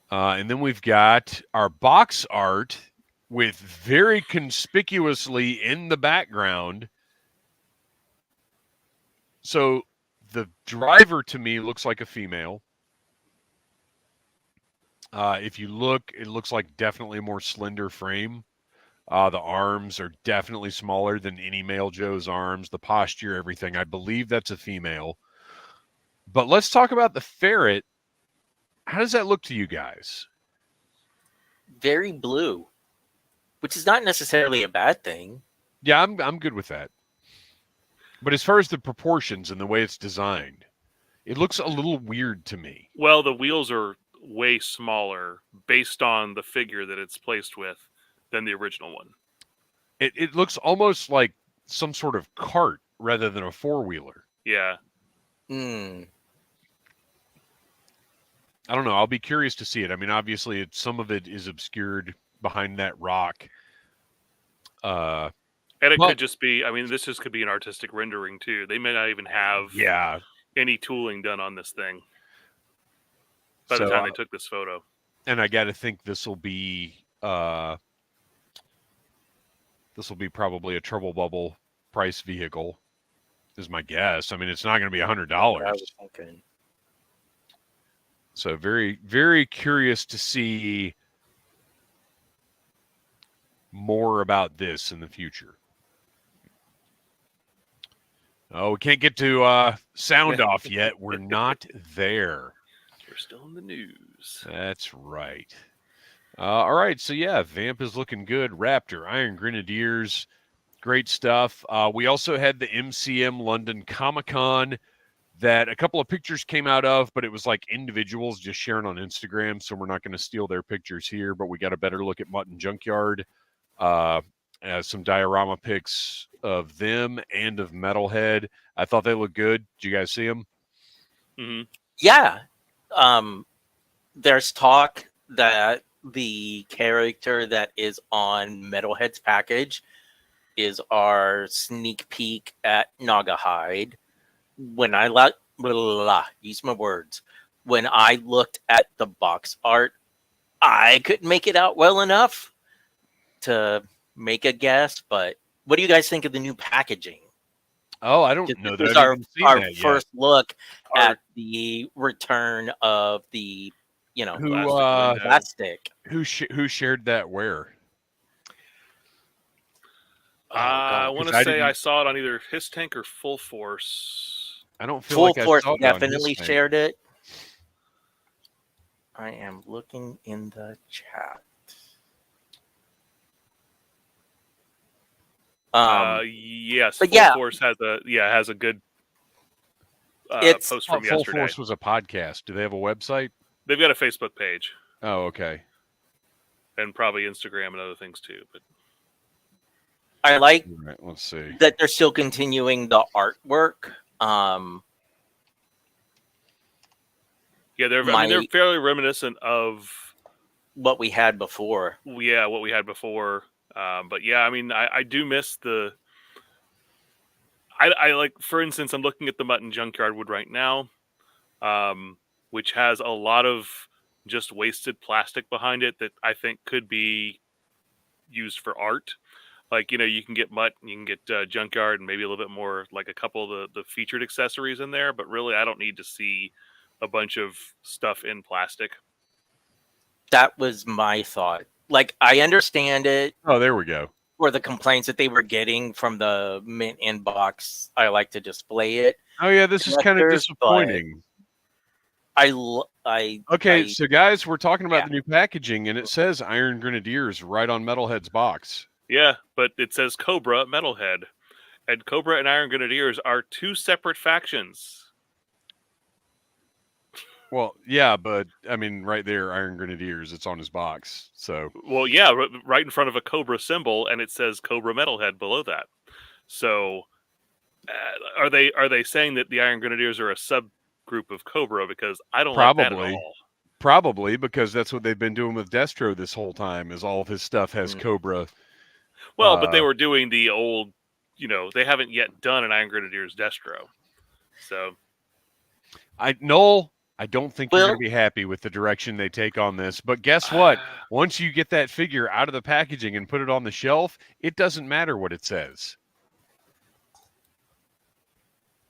And then we've got our box art with very conspicuously in the background. So the driver to me looks like a female. If you look, it looks like definitely a more slender frame. The arms are definitely smaller than any male Joe's arms. The posture, everything. I believe that's a female. But let's talk about the ferret. How does that look to you guys? Very blue, which is not necessarily a bad thing. Yeah, I'm good with that. But as far as the proportions and the way it's designed, it looks a little weird to me. Well, the wheels are way smaller based on the figure that it's placed with than the original one. It looks almost like some sort of cart rather than a four-wheeler. Yeah. I don't know. I'll be curious to see it. I mean, obviously, some of it is obscured behind that rock. And it could just be, this just could be an artistic rendering, too. They may not even have any tooling done on this thing by the time they took this photo. And I got to think this will be probably a Trouble Bubble price vehicle, is my guess. I mean, it's not going to be $100. I was thinking. So very, very curious to see more about this in the future. Oh, we can't get to sound off yet. We're not there. We're still in the news. That's right. All right. So, yeah, Vamp is looking good. Raptor, Iron Grenadiers, great stuff. We also had the MCM London Comic-Con that a couple of pictures came out of, but it was like individuals just sharing on Instagram, so we're not going to steal their pictures here, but we got a better look at Mutton Junkyard. Some diorama pics of them and of Metalhead. I thought they looked good. Did you guys see them? Mm-hmm. Yeah. There's talk that the character that is on Metalhead's package is our sneak peek at Nagahide. When I use my words. When I looked at the box art, I couldn't make it out well enough to make a guess. But what do you guys think of the new packaging? Oh, I don't This know that is I've our even seen that first yet. look at the return of the, plastic. Who shared that where? Oh I god, want 'Cause to I say didn't- I saw it on either His Tank or Full Force. I don't feel Full like I Force saw it on his definitely thing. shared it. I am looking in the chat. Yes, but Full yeah. Force has a good It's post Oh, from Full yesterday. Force was a podcast. Do they have a website? They've got a Facebook page Oh, okay. and probably Instagram and other things too. But I like All right, let's see. that they're still continuing the artwork. yeah, they're fairly reminiscent of what we had before. what we had before. But yeah, I mean, I do miss the. I like, for instance, I'm looking at the Mutton Junkyard wood right now, which has a lot of just wasted plastic behind it that I think could be used for art. Like, you can get Mutt, you can get Junkyard, and maybe a little bit more, like a couple of the featured accessories in there. But really, I don't need to see a bunch of stuff in plastic. That was my thought. Like, I understand it Oh, there we go. for the complaints that they were getting from the Mint inbox. I like to display it. Oh yeah, this is kind of Collectors, disappointing. Okay, so guys, we're talking about the new packaging, and it says Iron Grenadiers right on Metalhead's box. Yeah, but it says Cobra Metalhead. And Cobra and Iron Grenadiers are two separate factions. Well, yeah, but I mean, right there, Iron Grenadiers. It's on his box. So, Well, yeah, right in front of a Cobra symbol, and it says Cobra Metalhead below that. So, are they saying that the Iron Grenadiers are a subgroup of Cobra? Because I don't like that at all. Probably because that's what they've been doing with Destro this whole time. Is all of his stuff has Cobra. Well, but they were doing the old, they haven't yet done an Iron Grenadiers Destro. So, Noel, I don't think you're going to be happy with the direction they take on this. But guess what? Once you get that figure out of the packaging and put it on the shelf, it doesn't matter what it says.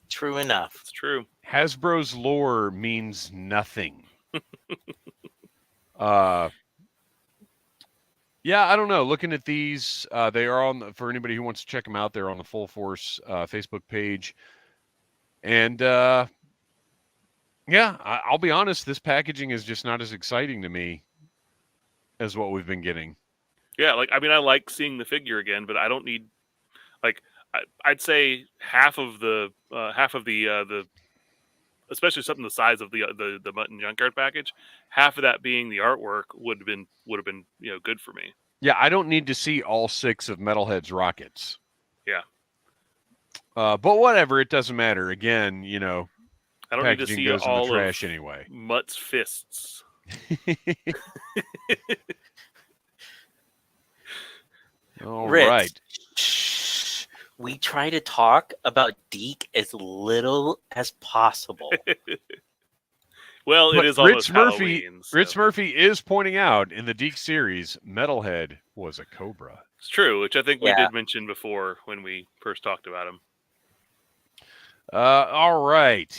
True enough. It's true. Hasbro's lore means nothing. Yeah, I don't know. Looking at these, they are on for anybody who wants to check them out. They're on the Full Force Facebook page, and yeah, I'll be honest. This packaging is just not as exciting to me as what we've been getting. Yeah, I like seeing the figure again, but I don't need, I'd say half of the especially something the size of the Mutton Junkyard package, half of that being the artwork would have been good for me. Yeah, I don't need to see all 6 of Metalhead's rockets. Yeah. But whatever, it doesn't matter. Again, I don't need to see all in the trash of anyway. Mutt's fists. All Rich, right. Shh. We try to talk about Deke as little as possible. Well, But it is almost Halloween. So. Rich Murphy is pointing out in the Deke series, Metalhead was a Cobra. It's true, which I think we did mention before when we first talked about him. All right.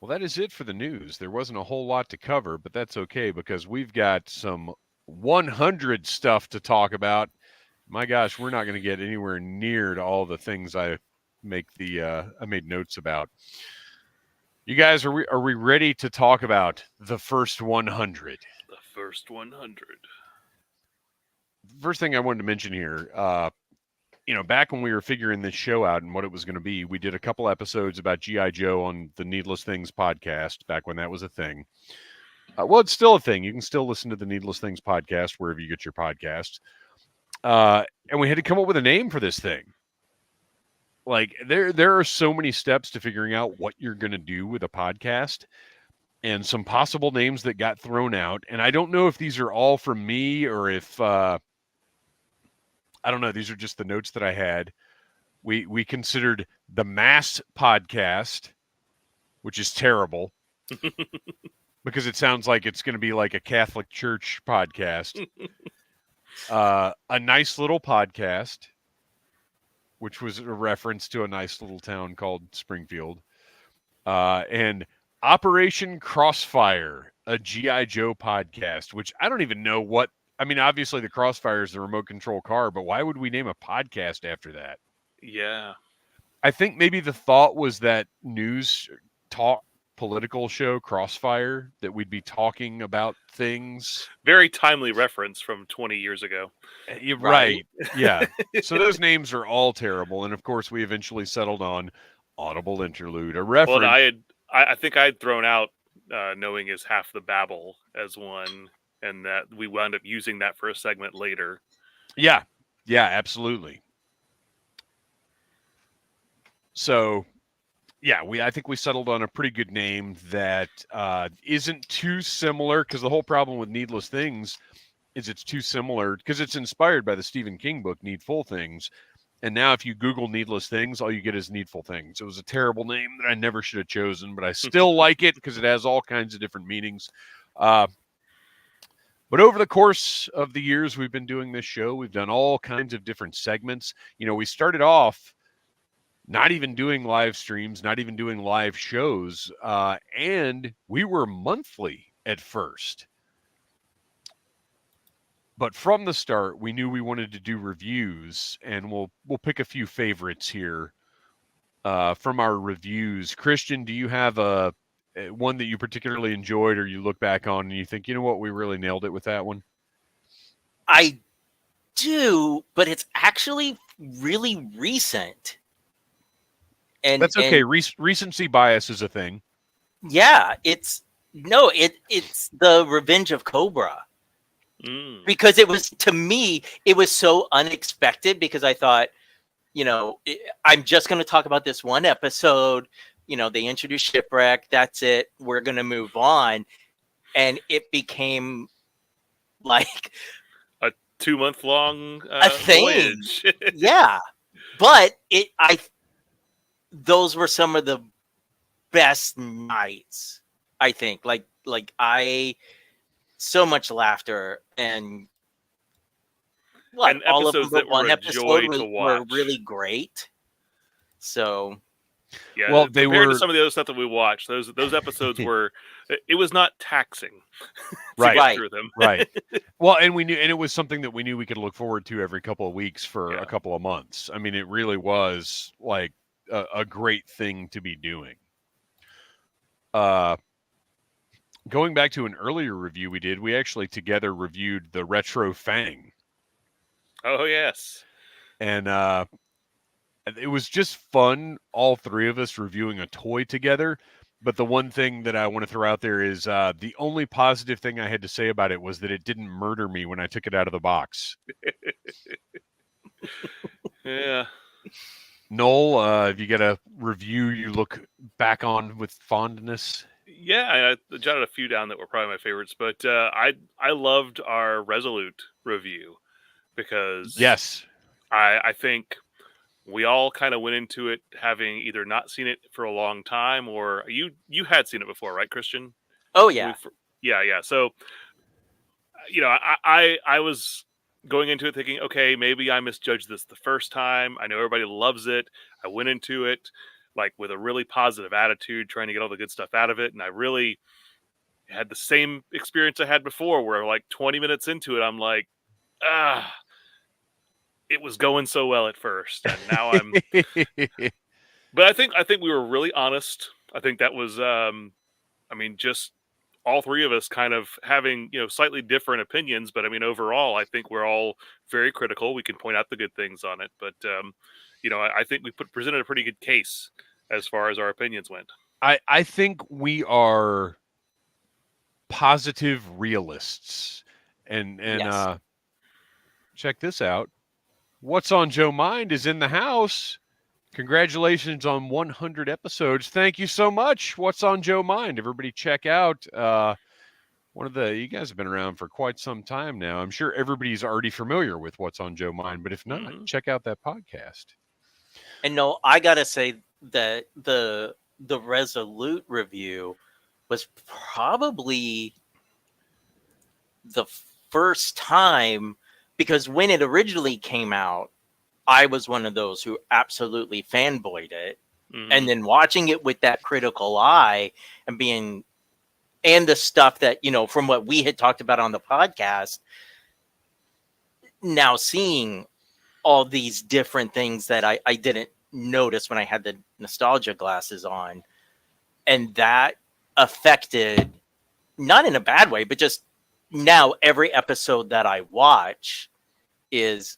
Well, that is it for the news. There wasn't a whole lot to cover, but that's okay because we've got some 100 stuff to talk about. My gosh, we're not going to get anywhere near to all the things I made notes about. You guys, are we ready to talk about the first 100? The first 100. First thing I wanted to mention here, back when we were figuring this show out and what it was going to be, we did a couple episodes about G.I. Joe on the Needless Things podcast back when that was a thing. Well, it's still a thing. You can still listen to the Needless Things podcast wherever you get your podcasts. And we had to come up with a name for this thing. Like there are so many steps to figuring out what you're going to do with a podcast and some possible names that got thrown out. And I don't know if these are all from me or if, I I don't know. These are just the notes that I had. We considered the Mass podcast, which is terrible because it sounds like it's going to be like a Catholic Church podcast. A nice little podcast, which was a reference to a nice little town called Springfield, and Operation Crossfire, a G.I. Joe podcast, which I don't even know what. I mean, obviously the Crossfire is the remote control car, but why would we name a podcast after that? Yeah. I think maybe the thought was that news talk political show Crossfire, that we'd be talking about things. Very timely reference from 20 years ago. You're right. Yeah. So those names are all terrible. And of course we eventually settled on Audible Interlude, a reference. Well, I think I had thrown out knowing is half the babble as one, and that we wound up using that for a segment later. Yeah. Yeah, absolutely. So, yeah, I think we settled on a pretty good name that isn't too similar, because the whole problem with Needless Things is it's too similar because it's inspired by the Stephen King book Needful Things. And now if you Google Needless Things, all you get is Needful Things. It was a terrible name that I never should have chosen, but I still like it because it has all kinds of different meanings. But over the course of the years we've been doing this show, we've done all kinds of different segments. You know, we started off not even doing live streams, not even doing live shows, and we were monthly at first. But from the start, we knew we wanted to do reviews, and we'll pick a few favorites here from our reviews. Kristian, do you have a one that you particularly enjoyed, or you look back on and you think, you know what, we really nailed it with that one? I do, but it's actually really recent. And that's okay. Recency bias is a thing. Yeah, it's the Revenge of Cobra. Because it was, to me, it was so unexpected, because I thought, you know, I'm just going to talk about this one episode. You know, they introduced Shipwreck. That's it. We're going to move on. And it became like a 2-month-long voyage. Thing. Yeah. But those were some of the best nights, I think. Like so much laughter, and all of them but one episode were really great. So, yeah. Well, they compared were to some of the other stuff that we watched. Those episodes were. It was not taxing. Right. Through them. Right. Well, and we knew, and it was something that we knew we could look forward to every couple of weeks for a couple of months. I mean, it really was like a great thing to be doing. Going back to an earlier review we did, we actually together reviewed the Retro Fang. Oh, yes. And it was just fun, all three of us reviewing a toy together. But the one thing that I want to throw out there is the only positive thing I had to say about it was that it didn't murder me when I took it out of the box. Yeah. Noel, have you got a review you look back on with fondness? Yeah, I jotted a few down that were probably my favorites, but I loved our Resolute review, because yes, I think we all kind of went into it having either not seen it for a long time, or you had seen it before, right, Kristian? Oh yeah, yeah. So, you know, I was going into it thinking, okay, maybe I misjudged this the first time. I know everybody loves it. I went into it like with a really positive attitude, trying to get all the good stuff out of it. And I really had the same experience I had before, where like 20 minutes into it, I'm like, it was going so well at first. And now I'm, but I think we were really honest. I think that was, just all three of us kind of having, slightly different opinions, but I mean, overall, I think we're all very critical. We can point out the good things on it, but, I think we presented a pretty good case as far as our opinions went. I think we are positive realists, and yes. Check this out. What's on Joe Mind is in the house. Congratulations on 100 episodes. Thank you so much. What's on Joe Mind? Everybody check out You guys have been around for quite some time now. I'm sure everybody's already familiar with what's on Joe Mind, but if not, check out that podcast. And no, I gotta say that the Resolute review was probably the first time, because when it originally came out, I was one of those who absolutely fanboyed it. And then watching it with that critical eye and the stuff that, from what we had talked about on the podcast, now seeing all these different things that I didn't notice when I had the nostalgia glasses on. And that affected, not in a bad way, but just now every episode that I watch is,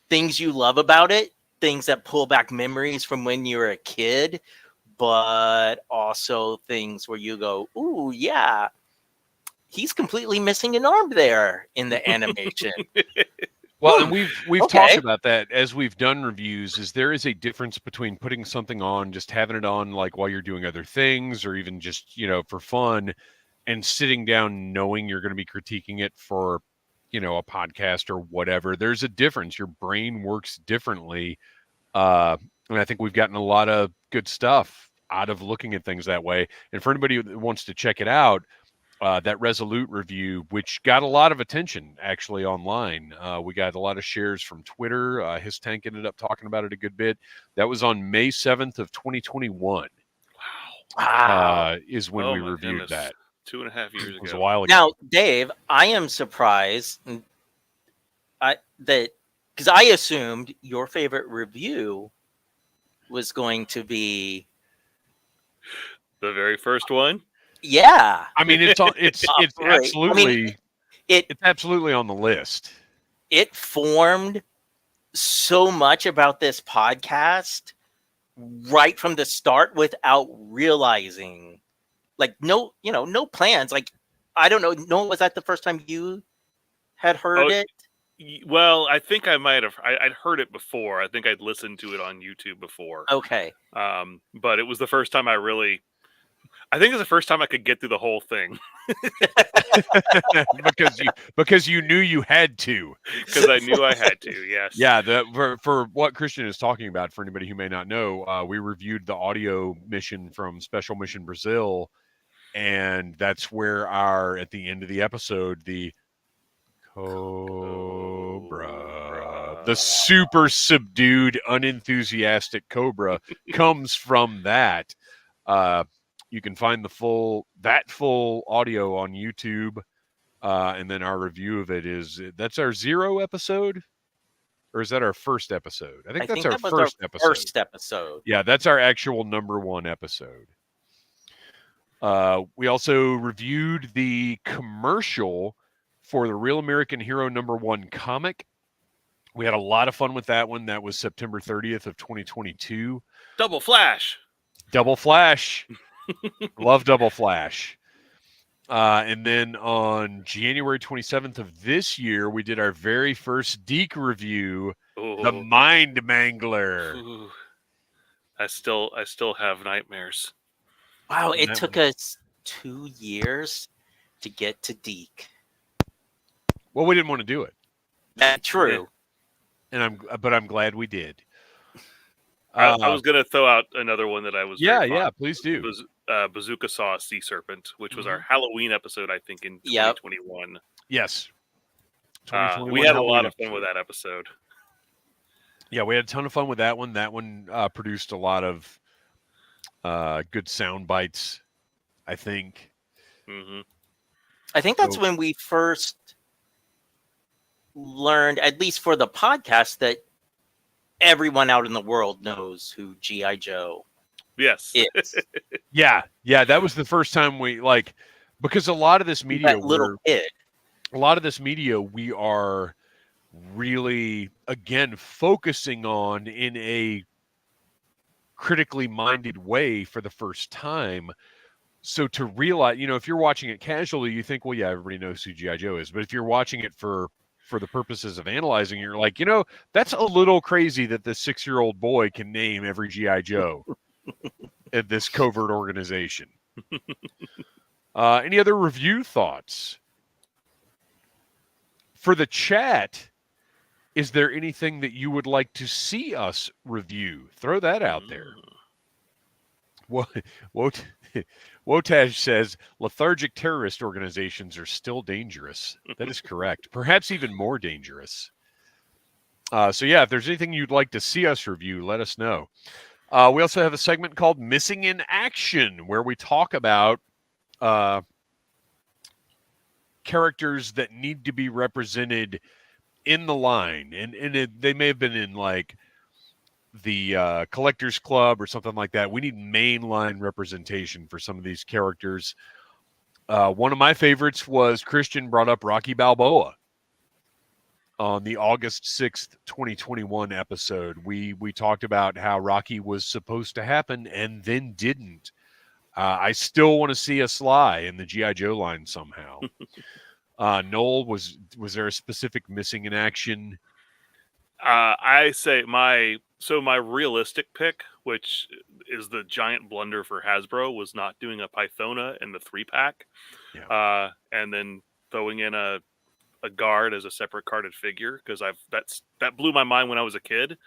things you love about it, things that pull back memories from when you were a kid, but also things where you go, ooh, yeah, he's completely missing an arm there in the animation. Well, and we've talked about that as we've done reviews, is there is a difference between putting something on, just having it on like while you're doing other things, or even just, for fun, and sitting down knowing you're going to be critiquing it for, a podcast or whatever. There's a difference. Your brain works differently. And I think we've gotten a lot of good stuff out of looking at things that way. And for anybody who wants to check it out, that Resolute review, which got a lot of attention actually online. We got a lot of shares from Twitter. His Tank ended up talking about it a good bit. That was on May 7th of 2021. Wow. Is when we reviewed that. 2.5 years ago. It was a while ago. Now, Dave, I am surprised because I assumed your favorite review was going to be the very first one. Yeah, I mean, it's absolutely it's absolutely on the list. It formed so much about this podcast right from the start without realizing, like, no plans. Like, I don't know. No, was that the first time you had heard it? Well, I think I might have. I'd heard it before. I think I'd listened to it on YouTube before. Okay. But it was the first time I think it's the first time I could get through the whole thing. because you knew you had to. Because I knew I had to, yes. Yeah, for what Kristian is talking about, for anybody who may not know, we reviewed the audio mission from Special Mission Brazil, and that's where at the end of the episode, the Cobra, the super subdued, unenthusiastic Cobra comes from that. You can find the full audio on YouTube, and then our review of it that's our 0 episode, or is that our first episode? I think that's our first episode. First episode. Yeah, that's our actual number 1 episode. We also reviewed the commercial for the Real American Hero #1 comic. We had a lot of fun with that one. That was September 30th of 2022. Double Flash. Love Double Flash. And then on January 27th of this year, we did our very first Deke review, The Mind Mangler. Ooh. I still have nightmares. Wow, it took us 2 years to get to Deke. Well, we didn't want to do it. That's true. And I'm glad we did. I was going to throw out another one that I was. Yeah, please do. It was Bazooka Saw a Sea Serpent, which was our Halloween episode, I think, in 2021. Yes. We had a lot of fun with that episode. Yeah, we had a ton of fun with that one. That one produced a lot of good sound bites, I think. Mm-hmm. I think that's when we first learned, at least for the podcast, that everyone out in the world knows who G.I. Joe is. Yeah, that was the first time we, because a lot of this media, we are really, again, focusing on in a critically minded way for the first time. So to realize, if you're watching it casually, you think, well, yeah, everybody knows who G.I. Joe is. But if you're watching it for the purposes of analyzing, you're like, that's a little crazy that this 6-year-old boy can name every G.I. Joe at this covert organization. Any other review thoughts? For the chat, is there anything that you would like to see us review? Throw that out there. Wotaj says lethargic terrorist organizations are still dangerous. That is correct. Perhaps even more dangerous. So yeah, if there's anything you'd like to see us review, let us know. We also have a segment called Missing in Action, where we talk about characters that need to be represented in the line. And they may have been in like the Collectors Club or something like that. We need mainline representation for some of these characters. One of my favorites was Kristian brought up Rocky Balboa on the August 6th, 2021 episode. We talked about how Rocky was supposed to happen and then didn't. I still want to see a Sly in the G.I. Joe line somehow. Noel, was there a specific missing in action? I say my realistic pick, which is the giant blunder for Hasbro, was not doing a Pythona in the 3-pack, and then throwing in a guard as a separate carded figure, because that blew my mind when I was a kid.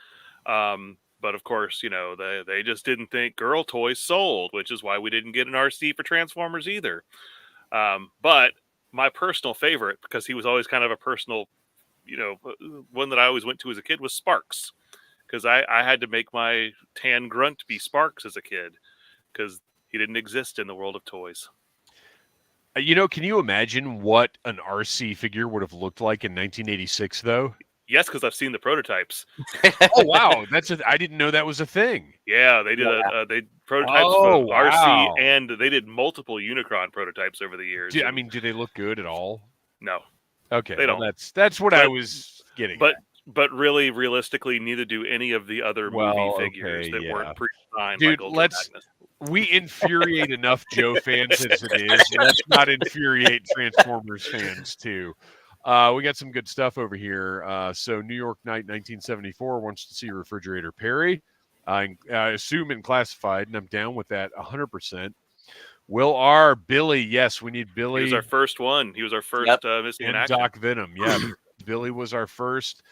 But of course, they just didn't think girl toys sold, which is why we didn't get an RC for Transformers either. But my personal favorite, because he was always kind of a personal, one that I always went to as a kid, was Sparks, because I had to make my tan grunt be Sparks as a kid, because he didn't exist in the world of toys. Can you imagine what an RC figure would have looked like in 1986, though? Yes, because I've seen the prototypes. Oh wow, I didn't know that was a thing. Yeah, they did they prototypes for RC, and they did multiple Unicron prototypes over the years. Do they look good at all? No. Okay, they don't. That's what I was getting. But really, realistically, neither do any of the other movie figures that weren't pre-designed. Dude, we infuriate enough Joe fans as it is. Let's not infuriate Transformers fans too. We got some good stuff over here. So New York Night 1974 wants to see Refrigerator Perry. I assume in classified, and I'm down with that 100%. Will R. Billy, yes, we need Billy. He was our first one. He was our first missing in action. Doc Venom, yeah. Billy was our first.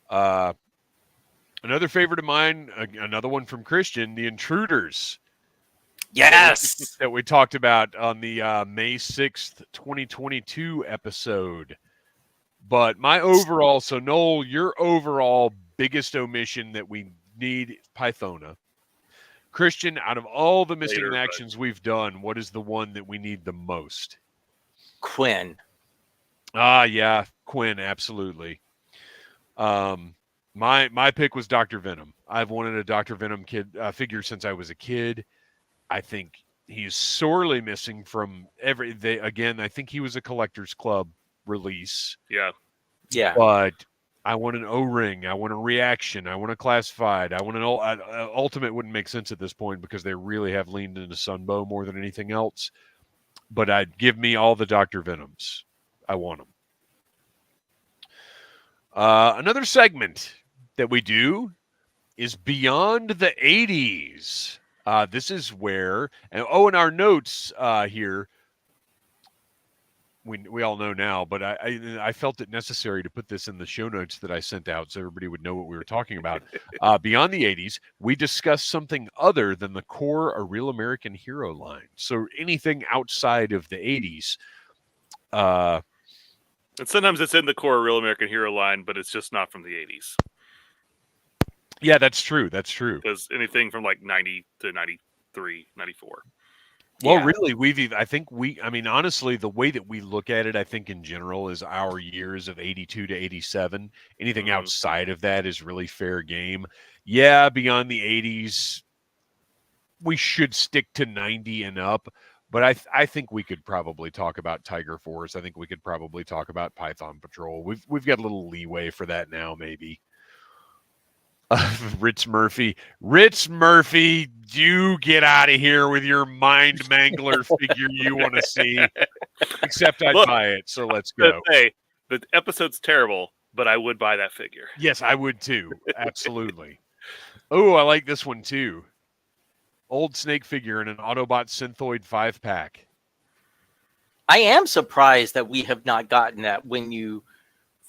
Another favorite of mine, another one from Kristian, The Intruders. Yes! That we talked about on the May 6th, 2022 episode. But my overall, so Noel, your overall biggest omission that we need, Pythona. Kristian, out of all the missing in actions we've done, what is the one that we need the most? Quinn. Yeah, Quinn, absolutely. My pick was Dr. Venom. I've wanted a Dr. Venom figure since I was a kid. I think he's sorely missing from again, I think he was a Collectors Club release. Yeah. But I want an O-ring. I want a reaction. I want a classified. I want an ultimate. Wouldn't make sense at this point because they really have leaned into Sunbow more than anything else. But I'd give me all the Dr. Venoms. I want them. Another segment that we do is Beyond the 80s. This is where, in our notes here, we all know now, but I felt it necessary to put this in the show notes that I sent out so everybody would know what we were talking about. Beyond the 80s, we discussed something other than the core A Real American Hero line. So anything outside of the 80s. And sometimes it's in the core Real American Hero line, but it's just not from the 80s. Yeah, that's true. That's true. Because anything from like 90 to 93, 94. Well, really, honestly, the way that we look at it, I think in general, is our years of 82 to 87. Anything outside of that is really fair game. Yeah, beyond the 80s, we should stick to 90 and up. But I think we could probably talk about Tiger Force. I think we could probably talk about Python Patrol. We've got a little leeway for that now, maybe. Ritz Murphy, do get out of here with your Mind Mangler figure you want to see. Except I'd buy it, so let's go. Hey, the episode's terrible, but I would buy that figure. Yes, I would too. Absolutely. Oh, I like this one too. Old Snake figure in an Autobot Synthoid 5-pack. I am surprised that we have not gotten that when you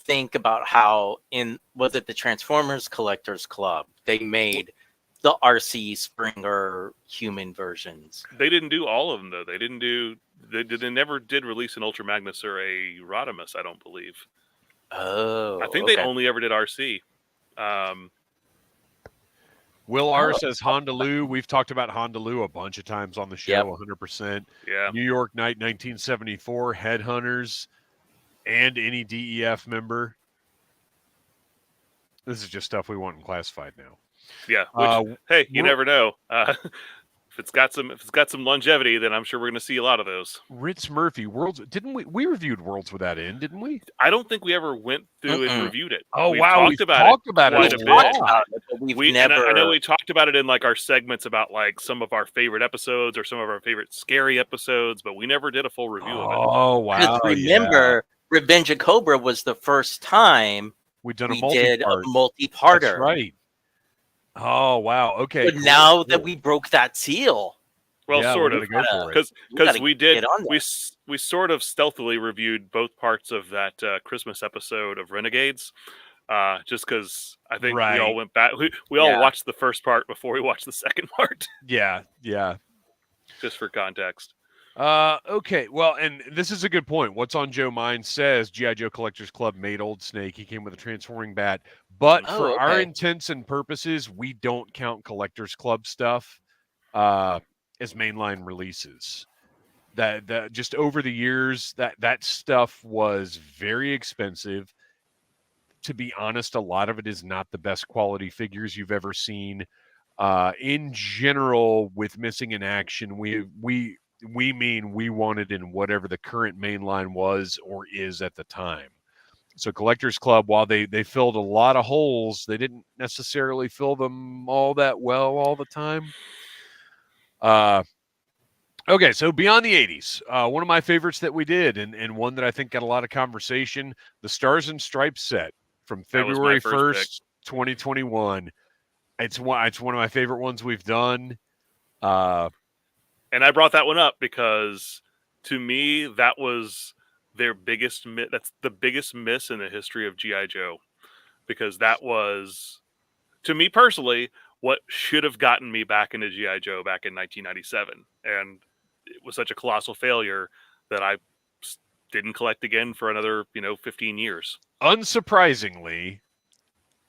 think about how was it the Transformers Collectors Club, they made the RC Springer human versions. They didn't do all of them though. They never did release an Ultra Magnus or a Rodimus, I don't believe. Oh, I think okay. they only ever did RC. Will R says Honolulu. We've talked about Honolulu a bunch of times on the show, 100%. Yeah. New York Night 1974, Headhunters, and any DEF member. This is just stuff we want in classified now. Yeah. Which, hey, you never know. If it's got some longevity, then I'm sure we're going to see a lot of those. Ritz Murphy, Worlds. Didn't we reviewed Worlds Without End, didn't we? I don't think we ever went through and reviewed it. Oh, we've wow. Talked about it a bit. We've never... I know we talked about it in like our segments about like some of our favorite episodes or some of our favorite scary episodes, but we never did a full review of it. Oh, wow. Remember, Revenge of Cobra was the first time we did a multi-parter. That's right. Oh, wow. Okay. But now that we broke that seal. Well, sort of. Because we sort of stealthily reviewed both parts of that Christmas episode of Renegades. Just because I think we all went back. We all watched the first part before we watched the second part. Yeah. Just for context. Okay, well, and this is a good point. What's on Joe Mind says G.I. Joe Collectors Club made Old Snake. He came with a transforming bat. But for our intents and purposes, we don't count Collectors Club stuff as mainline releases. That just over the years, that stuff was very expensive. To be honest, a lot of it is not the best quality figures you've ever seen. In general, with Missing in Action, we mean we wanted in whatever the current mainline was or is at the time. So Collectors Club, while they filled a lot of holes, they didn't necessarily fill them all that well all the time. Okay, so beyond the 80s, one of my favorites that we did, and one that I think got a lot of conversation, the Stars and Stripes set from February 1st, 2021. It's one of my favorite ones we've done. And I brought that one up because, to me, that was their biggest miss. That's the biggest miss in the history of G.I. Joe. Because that was, to me personally, what should have gotten me back into G.I. Joe back in 1997. And it was such a colossal failure that I didn't collect again for another, 15 years. Unsurprisingly,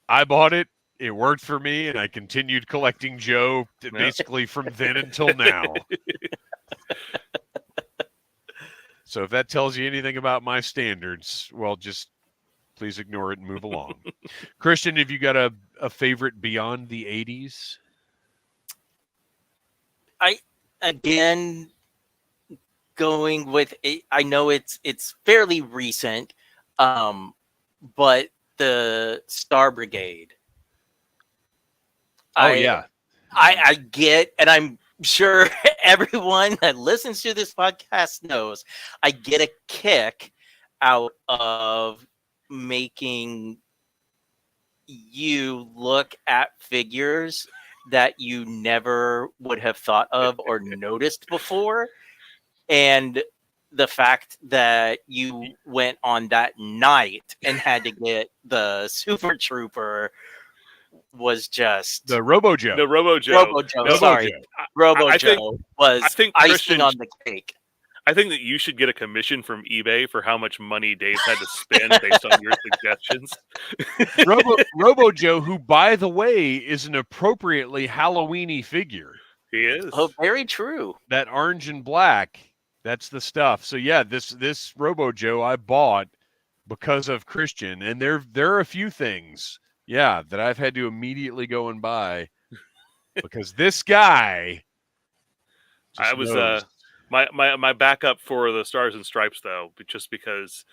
I bought it. It worked for me, and I continued collecting Joe basically from then until now. So if that tells you anything about my standards, well, just please ignore it and move along. Kristian, have you got a favorite beyond the 80s? Going with I know it's fairly recent, but the Star Brigade. I get, and I'm sure everyone that listens to this podcast knows, I get a kick out of making you look at figures that you never would have thought of or noticed before. And the fact that you went on that night and had to get the Super Trooper was just the Robo Joe. Robo Joe was icing on the cake. I think that you should get a commission from eBay for how much money Dave had to spend based on your suggestions. Robo Joe, who, by the way, is an appropriately Halloween-y figure. He is. Oh, very true. That orange and black, that's the stuff. So yeah, this Robo Joe I bought because of Kristian, and there are a few things, that I've had to immediately go and buy because this guy. I was my backup for the Stars and Stripes though, just because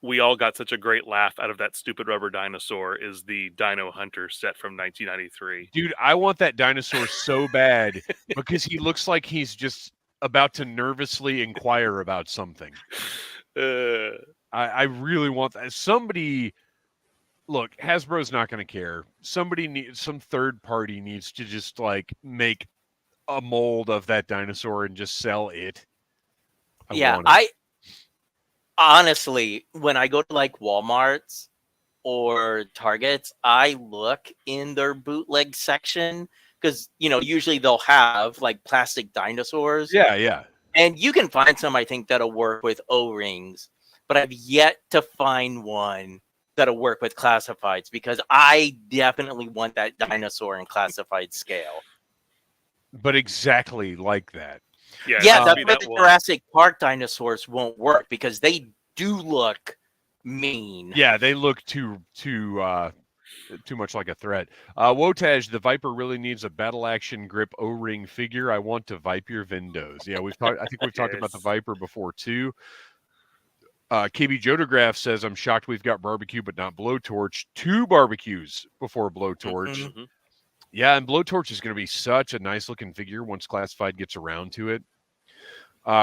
we all got such a great laugh out of that stupid rubber dinosaur, is the Dino Hunter set from 1993. Dude, I want that dinosaur so bad because he looks like he's just about to nervously inquire about something. I really want that. Somebody, look, Hasbro's not going to care. Some third party needs to just like make a mold of that dinosaur and just sell it. honestly, when I go to like Walmart's or Targets, I look in their bootleg section because usually they'll have like plastic dinosaurs, Yeah. and you can find some I think that'll work with O-rings, but I've yet to find one that'll work with classifieds because I definitely want that dinosaur in classified scale. But exactly like that. Yeah, it Yeah, has to that's be why that the one. Jurassic Park dinosaurs won't work because they do look mean. Yeah, they look too much like a threat. Wotaj, the Viper really needs a battle action grip O-ring figure. I want to Vipe your Vindos. Yeah, I think we've talked about the Yes. Viper before too. KB Jodograph says, I'm shocked we've got barbecue but not blowtorch. 2 barbecues before blowtorch. Mhm. Yeah, and blowtorch is going to be such a nice looking figure once Classified gets around to it.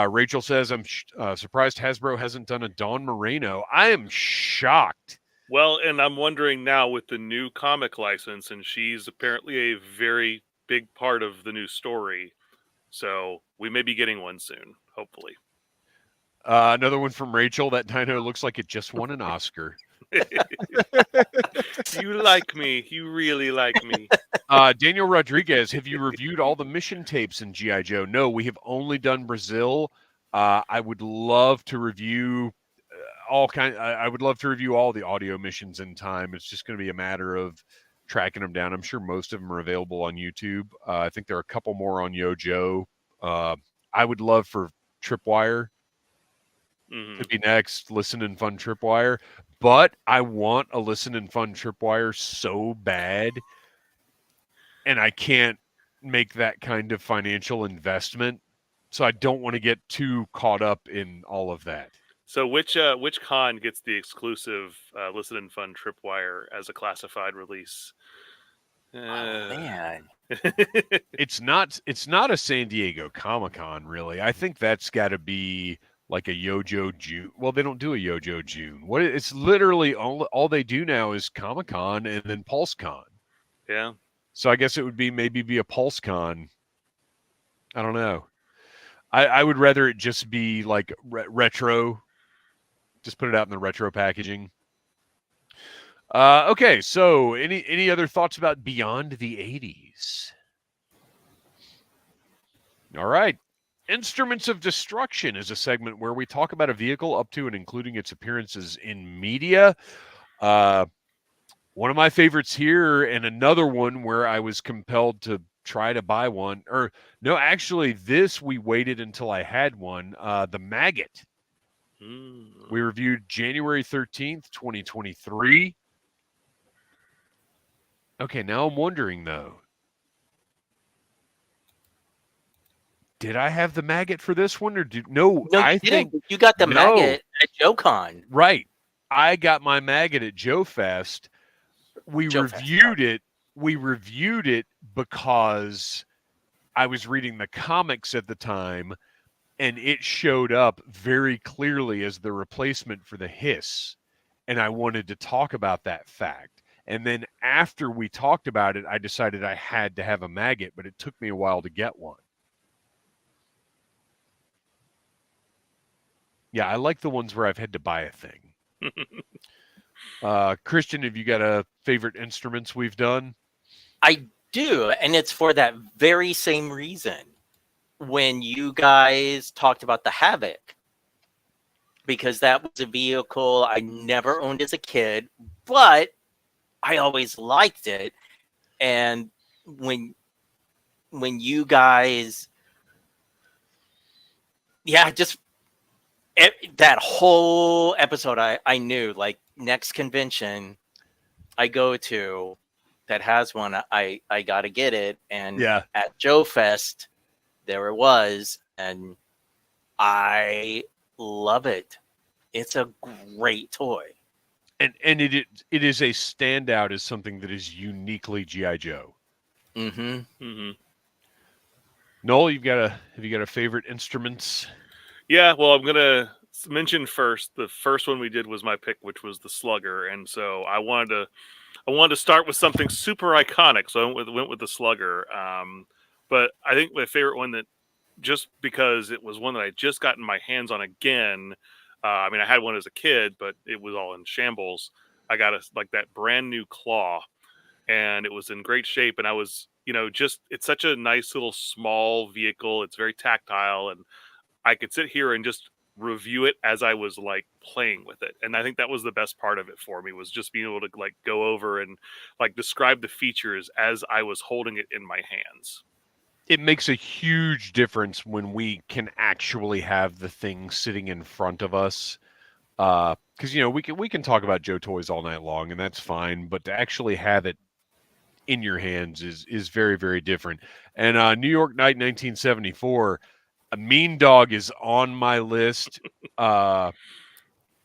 Rachel says, I'm surprised Hasbro hasn't done a Dawn Moreno. I am shocked. Well, and I'm wondering now with the new comic license, and she's apparently a very big part of the new story. So we may be getting one soon, hopefully. Another one from Rachel. That dino looks like it just won an Oscar. You like me. You really like me. Daniel Rodriguez, have you reviewed all the mission tapes in G.I. Joe? No, we have only done Brazil. I would love to review I would love to review all the audio missions in time. It's just going to be a matter of tracking them down. I'm sure most of them are available on YouTube. I think there are a couple more on Yojo. I would love for Tripwire to be next. Listen and Fun Tripwire. But I want a Listen and Fun Tripwire so bad, and I can't make that kind of financial investment. So I don't want to get too caught up in all of that. So which con gets the exclusive Listen and Fun Tripwire as a classified release? Oh man. It's not a San Diego Comic-Con, really. I think that's got to be like a Yojo June. Well, they don't do a Yojo June. It's literally all they do now is Comic-Con and then PulseCon. Yeah. So I guess it would be maybe a PulseCon. I don't know. I would rather it just be like retro. Just put it out in the retro packaging. Okay, so any other thoughts about Beyond the 80s? All right. Instruments of Destruction is a segment where we talk about a vehicle up to and including its appearances in media. One of my favorites here, and another one where I was compelled to try to buy one. Or no, actually, this we waited until I had one. The Maggot. We reviewed January 13th, 2023. Okay, now I'm wondering, though. Did I have the Maggot for this one? Or No, you didn't. You got the Maggot at JoeCon. Right. I got my Maggot at Joe Fest. We reviewed it because I was reading the comics at the time, and it showed up very clearly as the replacement for the Hiss. And I wanted to talk about that fact. And then after we talked about it, I decided I had to have a Maggot, but it took me a while to get one. Yeah, I like the ones where I've had to buy a thing. Kristian, have you got a favorite instruments we've done? I do, and it's for that very same reason. When you guys talked about the Havoc, because that was a vehicle I never owned as a kid, but I always liked it. And when you guys, just that whole episode, I knew, like, next convention I go to that has one, I got to get it. And at Joe Fest, there it was, and I love it. It's a great toy. And it is a standout as something that is uniquely G.I. Joe. Noel, have you got a favorite instruments? Yeah, well, I'm gonna mention first. The first one we did was my pick, which was the Slugger, and so I wanted to start with something super iconic. So I went with the Slugger. But I think my favorite one, that just because it was one that I just gotten my hands on again, I mean, I had one as a kid, but it was all in shambles. I got that brand new claw, and it was in great shape. And I was, it's such a nice little small vehicle. It's very tactile, and I could sit here and just review it as I was like playing with it. And I think that was the best part of it for me, was just being able to like go over and like describe the features as I was holding it in my hands. It makes a huge difference when we can actually have the thing sitting in front of us. Because we can talk about Joe Toys all night long, and that's fine, but to actually have it in your hands is very, very different. And New York Night 1974, a Mean Dog is on my list. I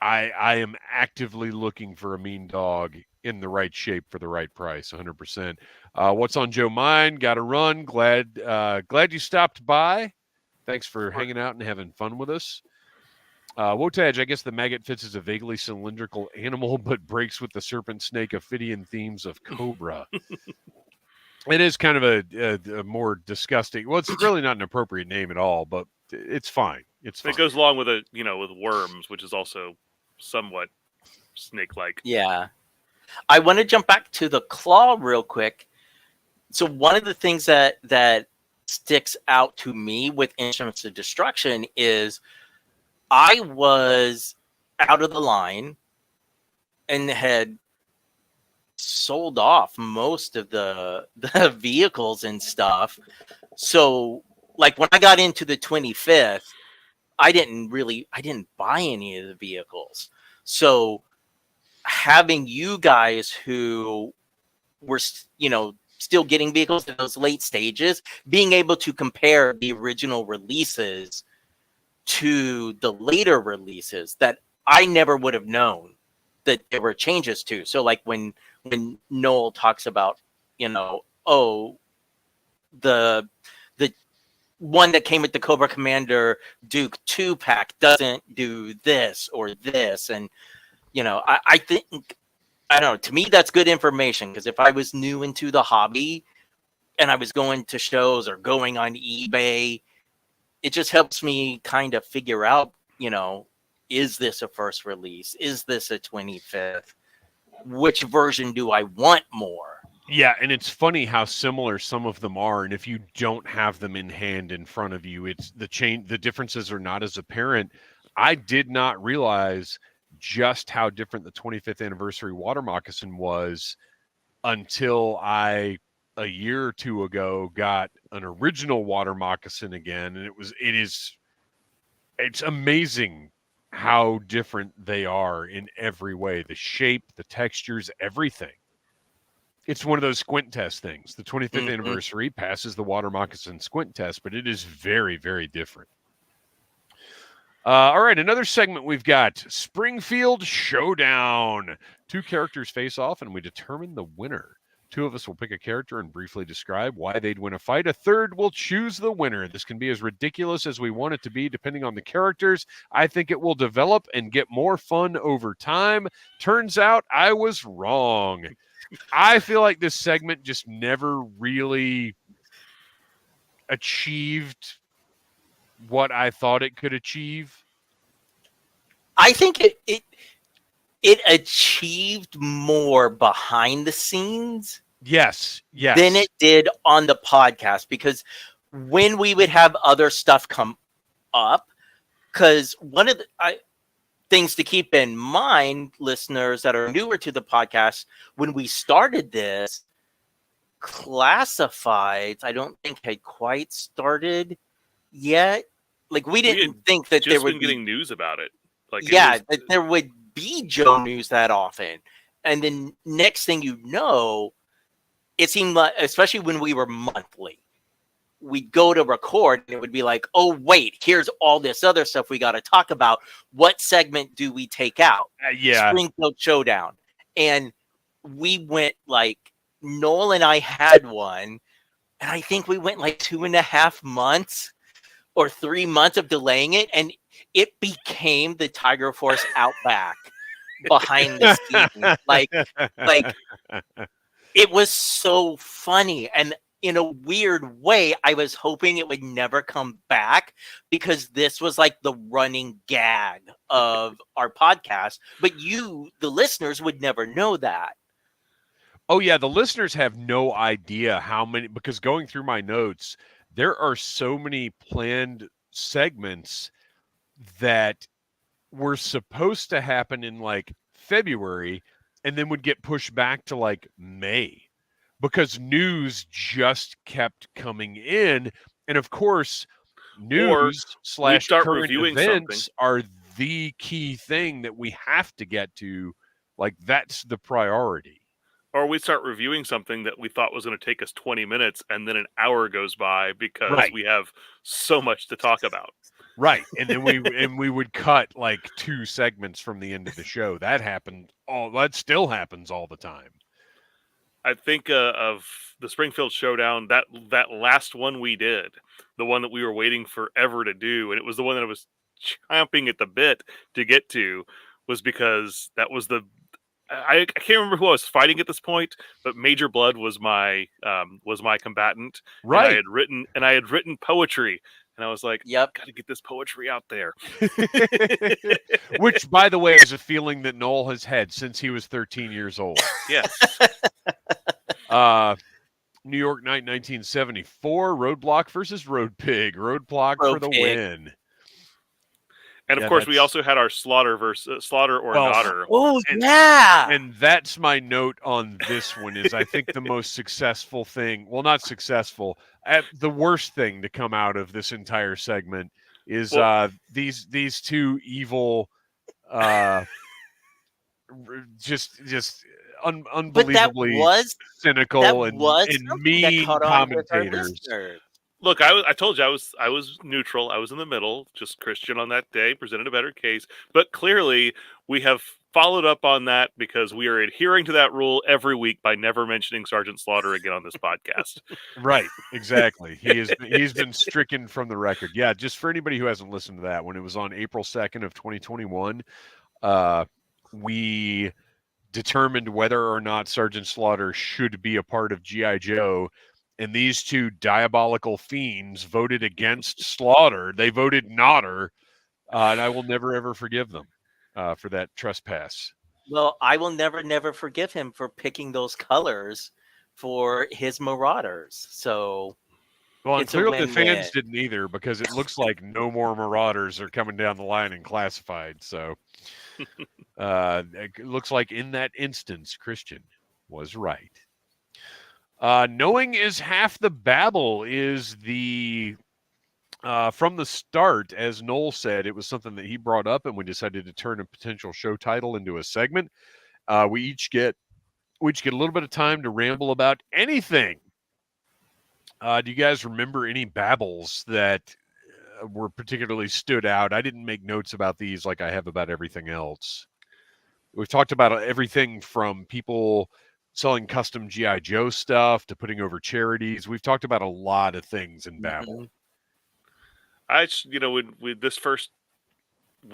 am actively looking for a Mean Dog in the right shape for the right price, 100%. What's on Joe Mind? Got to run. Glad you stopped by. Thanks for hanging out and having fun with us. Wotaj, I guess the maggot fits as a vaguely cylindrical animal, but breaks with the serpent snake Ophidian themes of Cobra. It is kind of a more disgusting. Well, it's really not an appropriate name at all, but it's fine. It's fine. It goes along with with worms, which is also somewhat snake-like. Yeah. I want to jump back to the claw real quick. So one of the things that sticks out to me with Instruments of Destruction is I was out of the line and had sold off most of the vehicles and stuff. So like when I got into the 25th, I didn't buy any of the vehicles. So having you guys who were, still getting vehicles in those late stages, being able to compare the original releases to the later releases that I never would have known that there were changes to. So like when Noel talks about, the one that came with the Cobra Commander Duke 2-pack doesn't do this or this. And, I think, I don't know, to me, that's good information, because if I was new into the hobby and I was going to shows or going on eBay, it just helps me kind of figure out, is this a first release? Is this a 25th? Which version do I want more? Yeah, and it's funny how similar some of them are, and if you don't have them in hand in front of you, it's the differences are not as apparent. I did not realize just how different the 25th anniversary water moccasin was until I, a year or two ago, got an original water moccasin again, and it's amazing how different they are in every way. The shape, the textures, everything. It's one of those squint test things. The 25th anniversary passes the water moccasin squint test, but it is very, very different. All right, another segment we've got, Springfield Showdown. 2 characters face off, and we determine the winner. 2 of us will pick a character and briefly describe why they'd win a fight. A third will choose the winner. This can be as ridiculous as we want it to be, depending on the characters. I think it will develop and get more fun over time. Turns out I was wrong. I feel like this segment just never really achieved what I thought it could achieve. I think it achieved more behind the scenes. Yes. Than it did on the podcast, because when we would have other stuff come up, because one of the things to keep in mind, listeners that are newer to the podcast, when we started this, Classifieds, I don't think had quite started yet. Like we didn't think that there would be getting news about it. That there would be Joe news that often. And then next thing you know, it seemed like, especially when we were monthly, we'd go to record and it would be like, oh, wait, here's all this other stuff we got to talk about. What segment do we take out? Springfield Showdown. And we went like, Noel and I had one, and I think we went like 2.5 months or 3 months of delaying it. And it became the Tiger Force Outback behind the scenes. Like it was so funny. And in a weird way, I was hoping it would never come back because this was like the running gag of our podcast. But you, the listeners, would never know that. Oh, yeah. The listeners have no idea how many, because going through my notes, there are so many planned segments that were supposed to happen in like February and then would get pushed back to like May because news just kept coming in. And of course, news / start current reviewing events are the key thing that we have to get to. Like, that's the priority. Or we start reviewing something that we thought was going to take us 20 minutes, and then an hour goes by because Right. we have so much to talk about. Right. And then we would cut like 2 segments from the end of the show. That still happens all the time. I think of the Springfield Showdown, that last one we did, the one that we were waiting forever to do, and it was the one that I was chomping at the bit to get to, was because that was I can't remember who I was fighting at this point, but Major Blood was my combatant. Right. And I had written poetry, and I was like, Yep. got to get this poetry out there. Which, by the way, is a feeling that Noel has had since he was 13 years old. Yes. New York Night 1974, Roadblock versus Road Pig. Roadblock for the win. And of course, we also had our Slaughter or Nodder. Oh, yeah. And that's my note on this one is I think the most successful thing, well, not successful, the worst thing to come out of this entire segment is these 2 evil, just unbelievably cynical and mean commentators. Look, I told you I was neutral. I was in the middle. Just Kristian on that day presented a better case. But clearly, we have followed up on that because we are adhering to that rule every week by never mentioning Sergeant Slaughter again on this podcast. Right, exactly. He's been stricken from the record. Yeah, just for anybody who hasn't listened to that, when it was on April 2nd of 2021, we determined whether or not Sergeant Slaughter should be a part of G.I. Joe. And these 2 diabolical fiends voted against Slaughter. They voted Nodder, and I will never, ever forgive them for that trespass. Well, I will never forgive him for picking those colors for his Marauders. So, well, and clearly the fans didn't either because it looks like no more Marauders are coming down the line in classified. So, it looks like in that instance, Kristian was right. Knowing is half the babble is the from the start, as Noel said, it was something that he brought up, and we decided to turn a potential show title into a segment. We each get a little bit of time to ramble about anything. Do you guys remember any babbles that were particularly stood out? I didn't make notes about these like I have about everything else. We've talked about everything from people selling custom G.I. Joe stuff to putting over charities. We've talked about a lot of things in Babel. We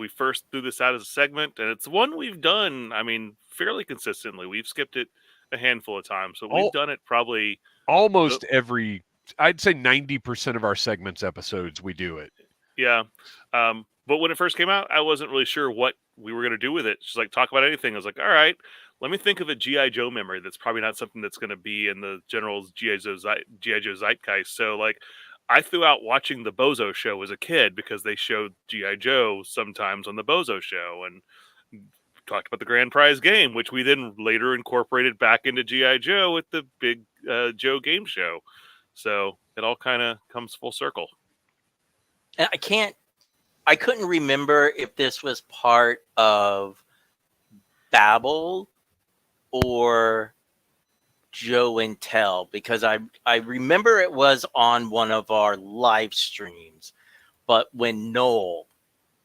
first threw this out as a segment, and it's one we've done, fairly consistently. We've skipped it a handful of times, so we've done it probably almost every, I'd say 90% of our segments episodes, we do it. Yeah. But when it first came out, I wasn't really sure what we were going to do with it. Just like talk about anything. I was like, all right, let me think of a G.I. Joe memory that's probably not something that's going to be in the general G.I. Joe zeitgeist. So, like, I threw out watching the Bozo Show as a kid because they showed G.I. Joe sometimes on the Bozo Show, and talked about the grand prize game, which we then later incorporated back into G.I. Joe with the big Joe game show. So it all kind of comes full circle. And I couldn't remember if this was part of Babel or Joe and Tell, because I remember it was on one of our live streams, but when Noel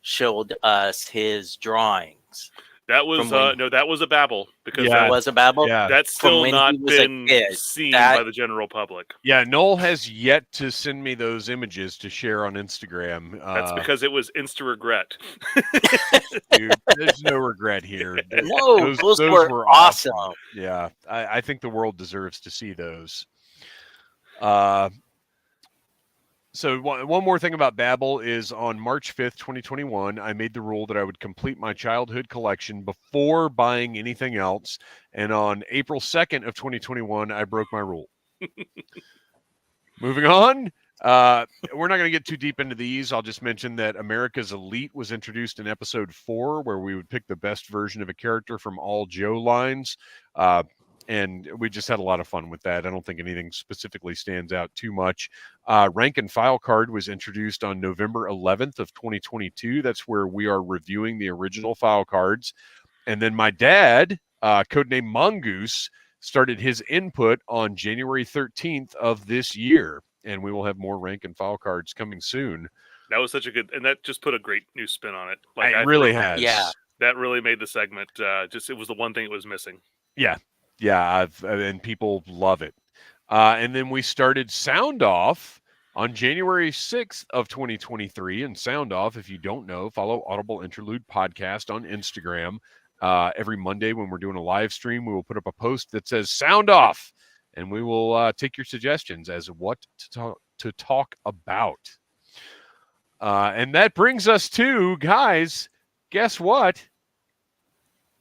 showed us his drawings. That was that was a Babel, because that was a Babel. Yeah. That's still not been seen by the general public. Yeah, Noel has yet to send me those images to share on Instagram. That's because it was insta regret. Dude, there's no regret here. No, those were awesome. Yeah, I think the world deserves to see those. So one more thing about Babbel is on March 5th, 2021, I made the rule that I would complete my childhood collection before buying anything else. And on April 2nd of 2021, I broke my rule. Moving on. We're not going to get too deep into these. I'll just mention that America's Elite was introduced in episode 4, where we would pick the best version of a character from all Joe lines. And we just had a lot of fun with that. I don't think anything specifically stands out too much. Rank and File card was introduced on November 11th of 2022. That's where we are reviewing the original file cards. And then my dad, codename Mongoose, started his input on January 13th of this year. And we will have more Rank and File cards coming soon. That was such a good, and that just put a great new spin on it. It really has. Yeah. That really made the segment, it was the one thing it was missing. Yeah. Yeah, and people love it. And then we started Sound Off on January 6th of 2023. And Sound Off, if you don't know, follow Audible Interlude Podcast on Instagram. Every Monday when we're doing a live stream, we will put up a post that says Sound Off, and we will take your suggestions as what to talk about. And that brings us to, guys, guess what?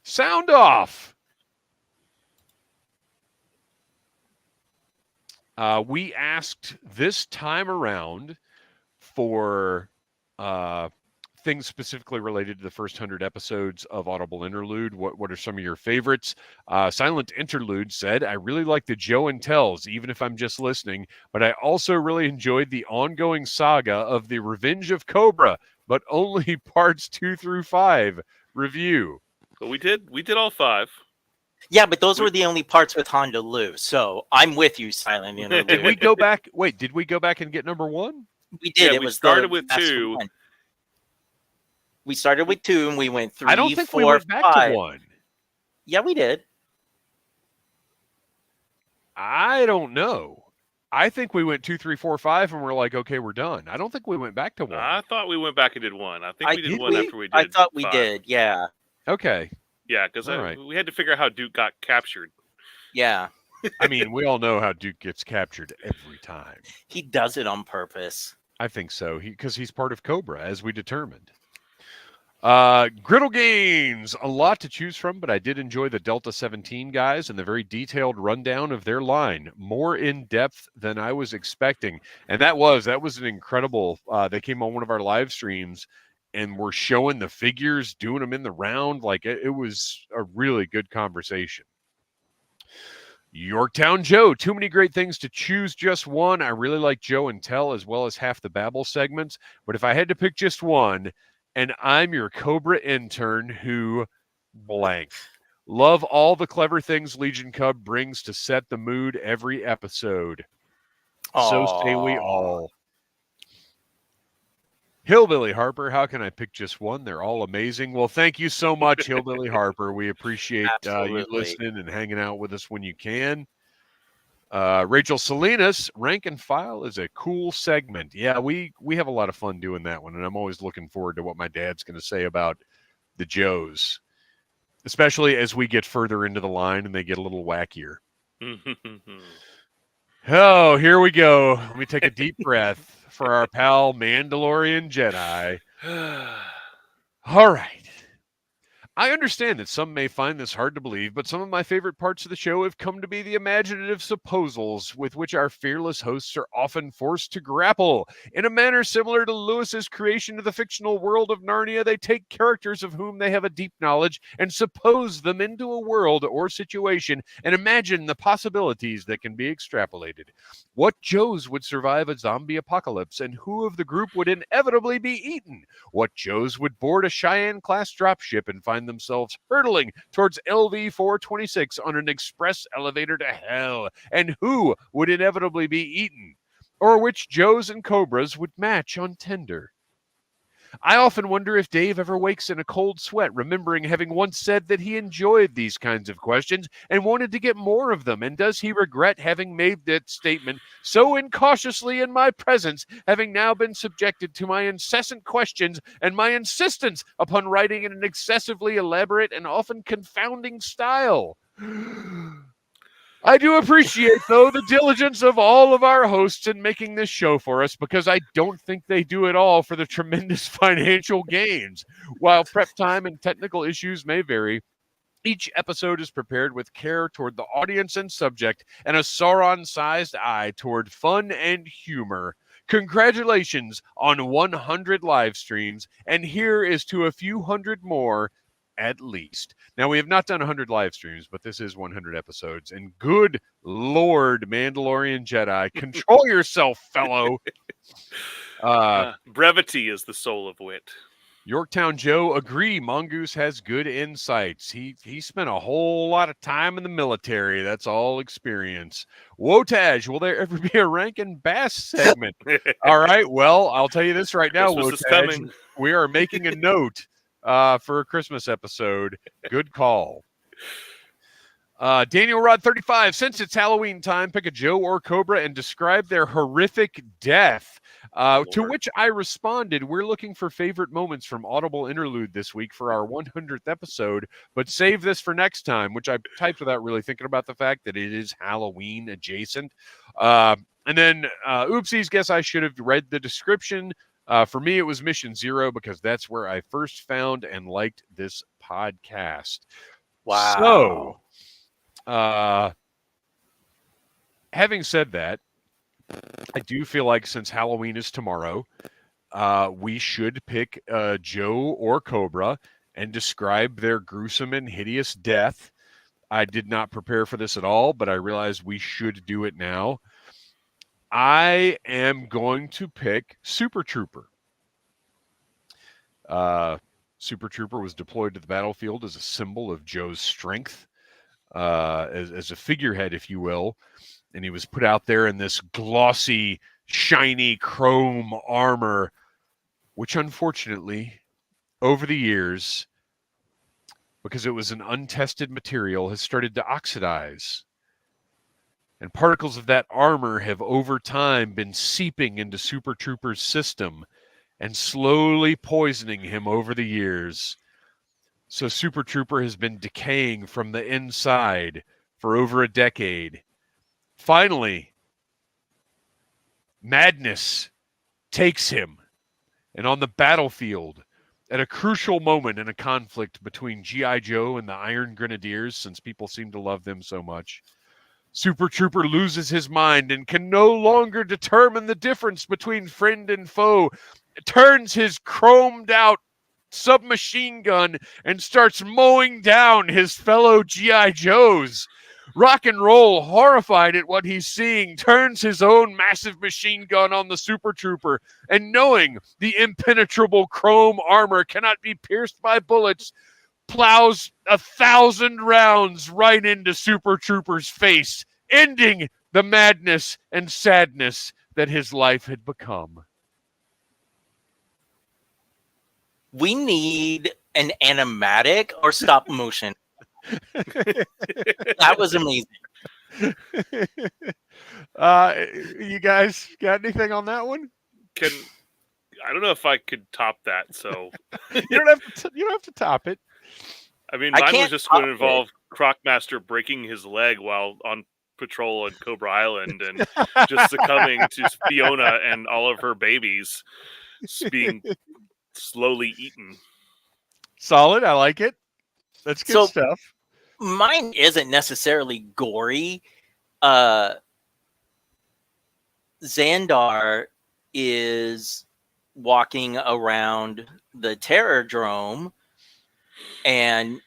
Sound Off. We asked this time around for things specifically related to the first 100 episodes of Audible Interlude. What are some of your favorites? Silent Interlude said, I really like the Joe and Tells, even if I'm just listening, but I also really enjoyed the ongoing saga of the Revenge of Cobra, but only parts 2 through 5 review. But we did all 5. Yeah, but those were the only parts with Honda Lou. So I'm with you, Silent Interlude. Did we go back? Wait, did we go back and get number 1? We did. Yeah, it we was started with 2. We started with 2 and we went 3, I don't think 4, we went back 5. to 1. Yeah, we did. I don't know. I think we went 2, 3, 4, 5, and we're like, okay, we're done. I don't think we went back to 1. I thought we went back and did 1. I think we did 1 after we did. I thought we 5. did. Yeah. Okay. Yeah, because we had to figure out how Duke got captured. Yeah. I mean, we all know how Duke gets captured every time. He does it on purpose. I think so. Because he's part of Cobra, as we determined. Griddle Games, a lot to choose from, but I did enjoy the Delta 17 guys and the very detailed rundown of their line. More in depth than I was expecting. And that was an incredible, they came on one of our live streams and were showing the figures, doing them in the round. Like it was a really good conversation. Yorktown Joe, too many great things to choose just one. I really like Joe and Tell as well as half the Babbel segments. But if I had to pick just one, and I'm your Cobra intern who blank. Love all the clever things Legion Cub brings to set the mood every episode. Aww. So say we all. Hillbilly Harper, how can I pick just one? They're all amazing. Well, thank you so much, Hillbilly Harper. We appreciate you listening and hanging out with us when you can. Rachel Salinas, Rank and File is a cool segment. Yeah, we have a lot of fun doing that one, and I'm always looking forward to what my dad's going to say about the Joes, especially as we get further into the line and they get a little wackier. Oh, here we go. Let me take a deep breath for our pal Mandalorian Jedi. All right. I understand that some may find this hard to believe, but some of my favorite parts of the show have come to be the imaginative supposals with which our fearless hosts are often forced to grapple. In a manner similar to Lewis's creation of the fictional world of Narnia, they take characters of whom they have a deep knowledge and suppose them into a world or situation and imagine the possibilities that can be extrapolated. What Joes would survive a zombie apocalypse, and who of the group would inevitably be eaten? What Joes would board a Cheyenne-class dropship and find themselves hurtling towards LV-426 on an express elevator to hell? And who would inevitably be eaten? Or which Joes and Cobras would match on Tinder? I often wonder if Dave ever wakes in a cold sweat, remembering having once said that he enjoyed these kinds of questions and wanted to get more of them. And does he regret having made that statement so incautiously in my presence, having now been subjected to my incessant questions and my insistence upon writing in an excessively elaborate and often confounding style? I do appreciate, though, the diligence of all of our hosts in making this show for us, because I don't think they do it all for the tremendous financial gains. While prep time and technical issues may vary, each episode is prepared with care toward the audience and subject and a Sauron-sized eye toward fun and humor. Congratulations on 100 live streams, and here is to a few hundred more at least. Now, we have not done 100 live streams, but this is 100 episodes, and good Lord, Mandalorian Jedi, control yourself, fellow. Brevity is the soul of wit. Yorktown Joe, agree. Mongoose has good insights. He spent a whole lot of time in the military. That's all experience. Wotaj, will there ever be a Rankin Bass segment? All right. Well, I'll tell you this right now, Christmas is Wotaj. coming. We are making a note for a Christmas episode. Good call. Daniel Rod 35, since it's Halloween time, pick a Joe or Cobra and describe their horrific death. To which I responded, we're looking for favorite moments from Audible Interlude this week for our 100th episode, but save this for next time, which I typed without really thinking about the fact that it is Halloween adjacent. And then, oopsies, guess I should have read the description. For me, it was Mission Zero because that's where I first found and liked this podcast. Wow. So, having said that, I do feel like since Halloween is tomorrow, we should pick Joe or Cobra and describe their gruesome and hideous death. I did not prepare for this at all, but I realized we should do it now. I am going to pick Super Trooper. Super Trooper was deployed to the battlefield as a symbol of Joe's strength, as a figurehead, if you will. And he was put out there in this glossy, shiny chrome armor, which unfortunately, over the years, because it was an untested material, has started to oxidize. And particles of that armor have over time been seeping into Super Trooper's system and slowly poisoning him over the years. So Super Trooper has been decaying from the inside for over a decade. Finally, madness takes him, and on the battlefield, at a crucial moment in a conflict between G.I. Joe and the Iron Grenadiers, since people seem to love them so much, Super Trooper loses his mind and can no longer determine the difference between friend and foe, turns his chromed out submachine gun and starts mowing down his fellow G.I. Joes. Rock and Roll, horrified at what he's seeing, turns his own massive machine gun on the Super Trooper, and knowing the impenetrable chrome armor cannot be pierced by bullets, plows 1,000 rounds right into Super Trooper's face, ending the madness and sadness that his life had become. We need an animatic or stop motion. That was amazing. You guys got anything on that one? I don't know if I could top that. So you don't have to top it. I mean, I mine was can't just going to top it. involve Crocmaster breaking his leg while on patrol on Cobra Island and just succumbing to Fiona and all of her babies being slowly eaten. Solid. I like it. That's good stuff. Mine isn't necessarily gory. Xandar is walking around the Terrordrome, and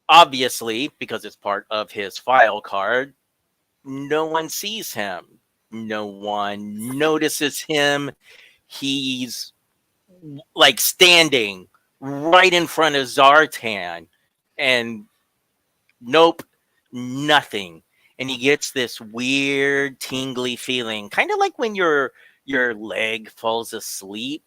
obviously, because it's part of his file card, no one sees him. No one notices him. He's like standing right in front of Zartan, and nope, nothing. And he gets this weird tingly feeling, kind of like when your leg falls asleep,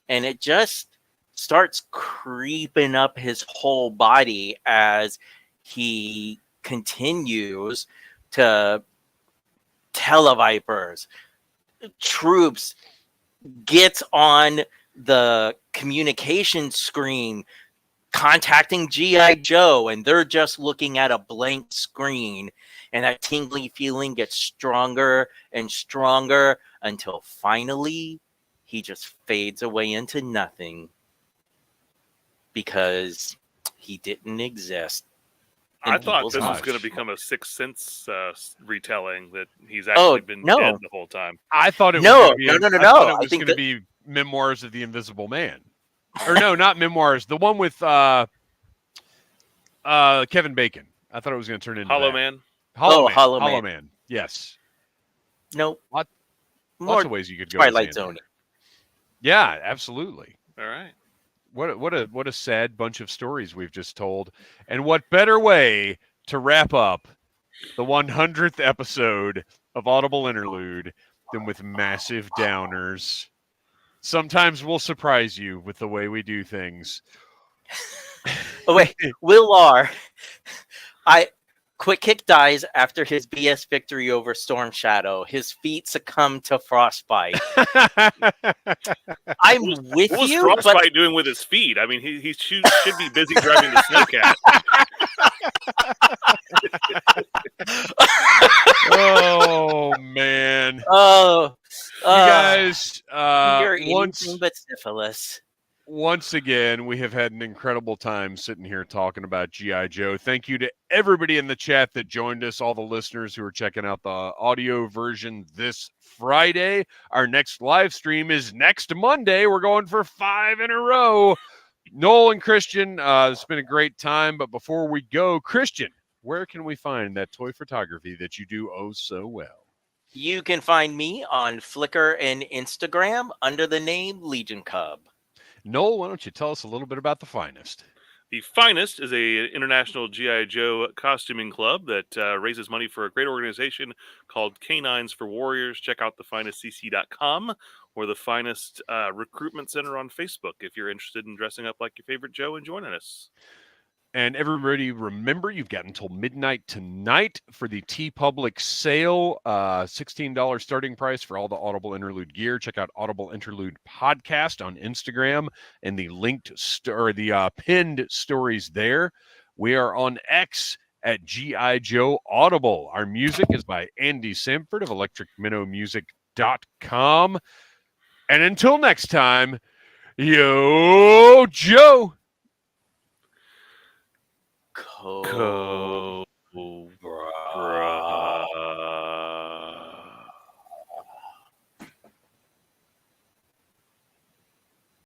and it just starts creeping up his whole body as he continues to televipers. Troops gets on the communication screen contacting G.I. Joe, and they're just looking at a blank screen. And that tingly feeling gets stronger and stronger until finally he just fades away into nothing because he didn't exist. I in thought people's this was hearts. going to become a Sixth Sense retelling, that he's actually been no. dead the whole time. I thought it was No, going to be. no. I thought it I was think going to be Memoirs of the Invisible Man, or no, not Memoirs. The one with Kevin Bacon. I thought it was going to turn into Hollow that. Man. Hollow Man. Hollow Hollow Man. Man. Yes. Nope. Lots More of ways you could go. Twilight Zone. Yeah, absolutely. All right. What a sad bunch of stories we've just told, and what better way to wrap up the 100th episode of Audible Interlude than with massive downers. Sometimes we'll surprise you with the way we do things. Oh wait, Will R. Quick Kick dies after his BS victory over Storm Shadow. His feet succumb to frostbite. I'm with What was you, Frostbite but doing with his feet? I mean, he should be busy driving the snowcat. Oh man. oh, You guys, you're once anything but syphilis. once again, we have had an incredible time sitting here talking about G.I. Joe. Thank you to everybody in the chat that joined us, all the listeners who are checking out the audio version this Friday. Our next live stream is next Monday. We're going for 5 in a row. Noel and Kristian, it's been a great time. But before we go, Kristian, where can we find that toy photography that you do oh so well? You can find me on Flickr and Instagram under the name Legion Cub. Noel, why don't you tell us a little bit about The Finest? The Finest is a international G.I. Joe costuming club that raises money for a great organization called Canines for Warriors. Check out thefinestcc.com or the Finest Recruitment Center on Facebook if you're interested in dressing up like your favorite Joe and joining us. And everybody, remember, you've got until midnight tonight for the TeePublic sale. $16 starting price for all the Audible Interlude gear. Check out Audible Interlude Podcast on Instagram and the pinned stories there. We are on X at G.I. Joe Audible. Our music is by Andy Samford of electricminnowmusic.com. And until next time, yo, Joe! Cold.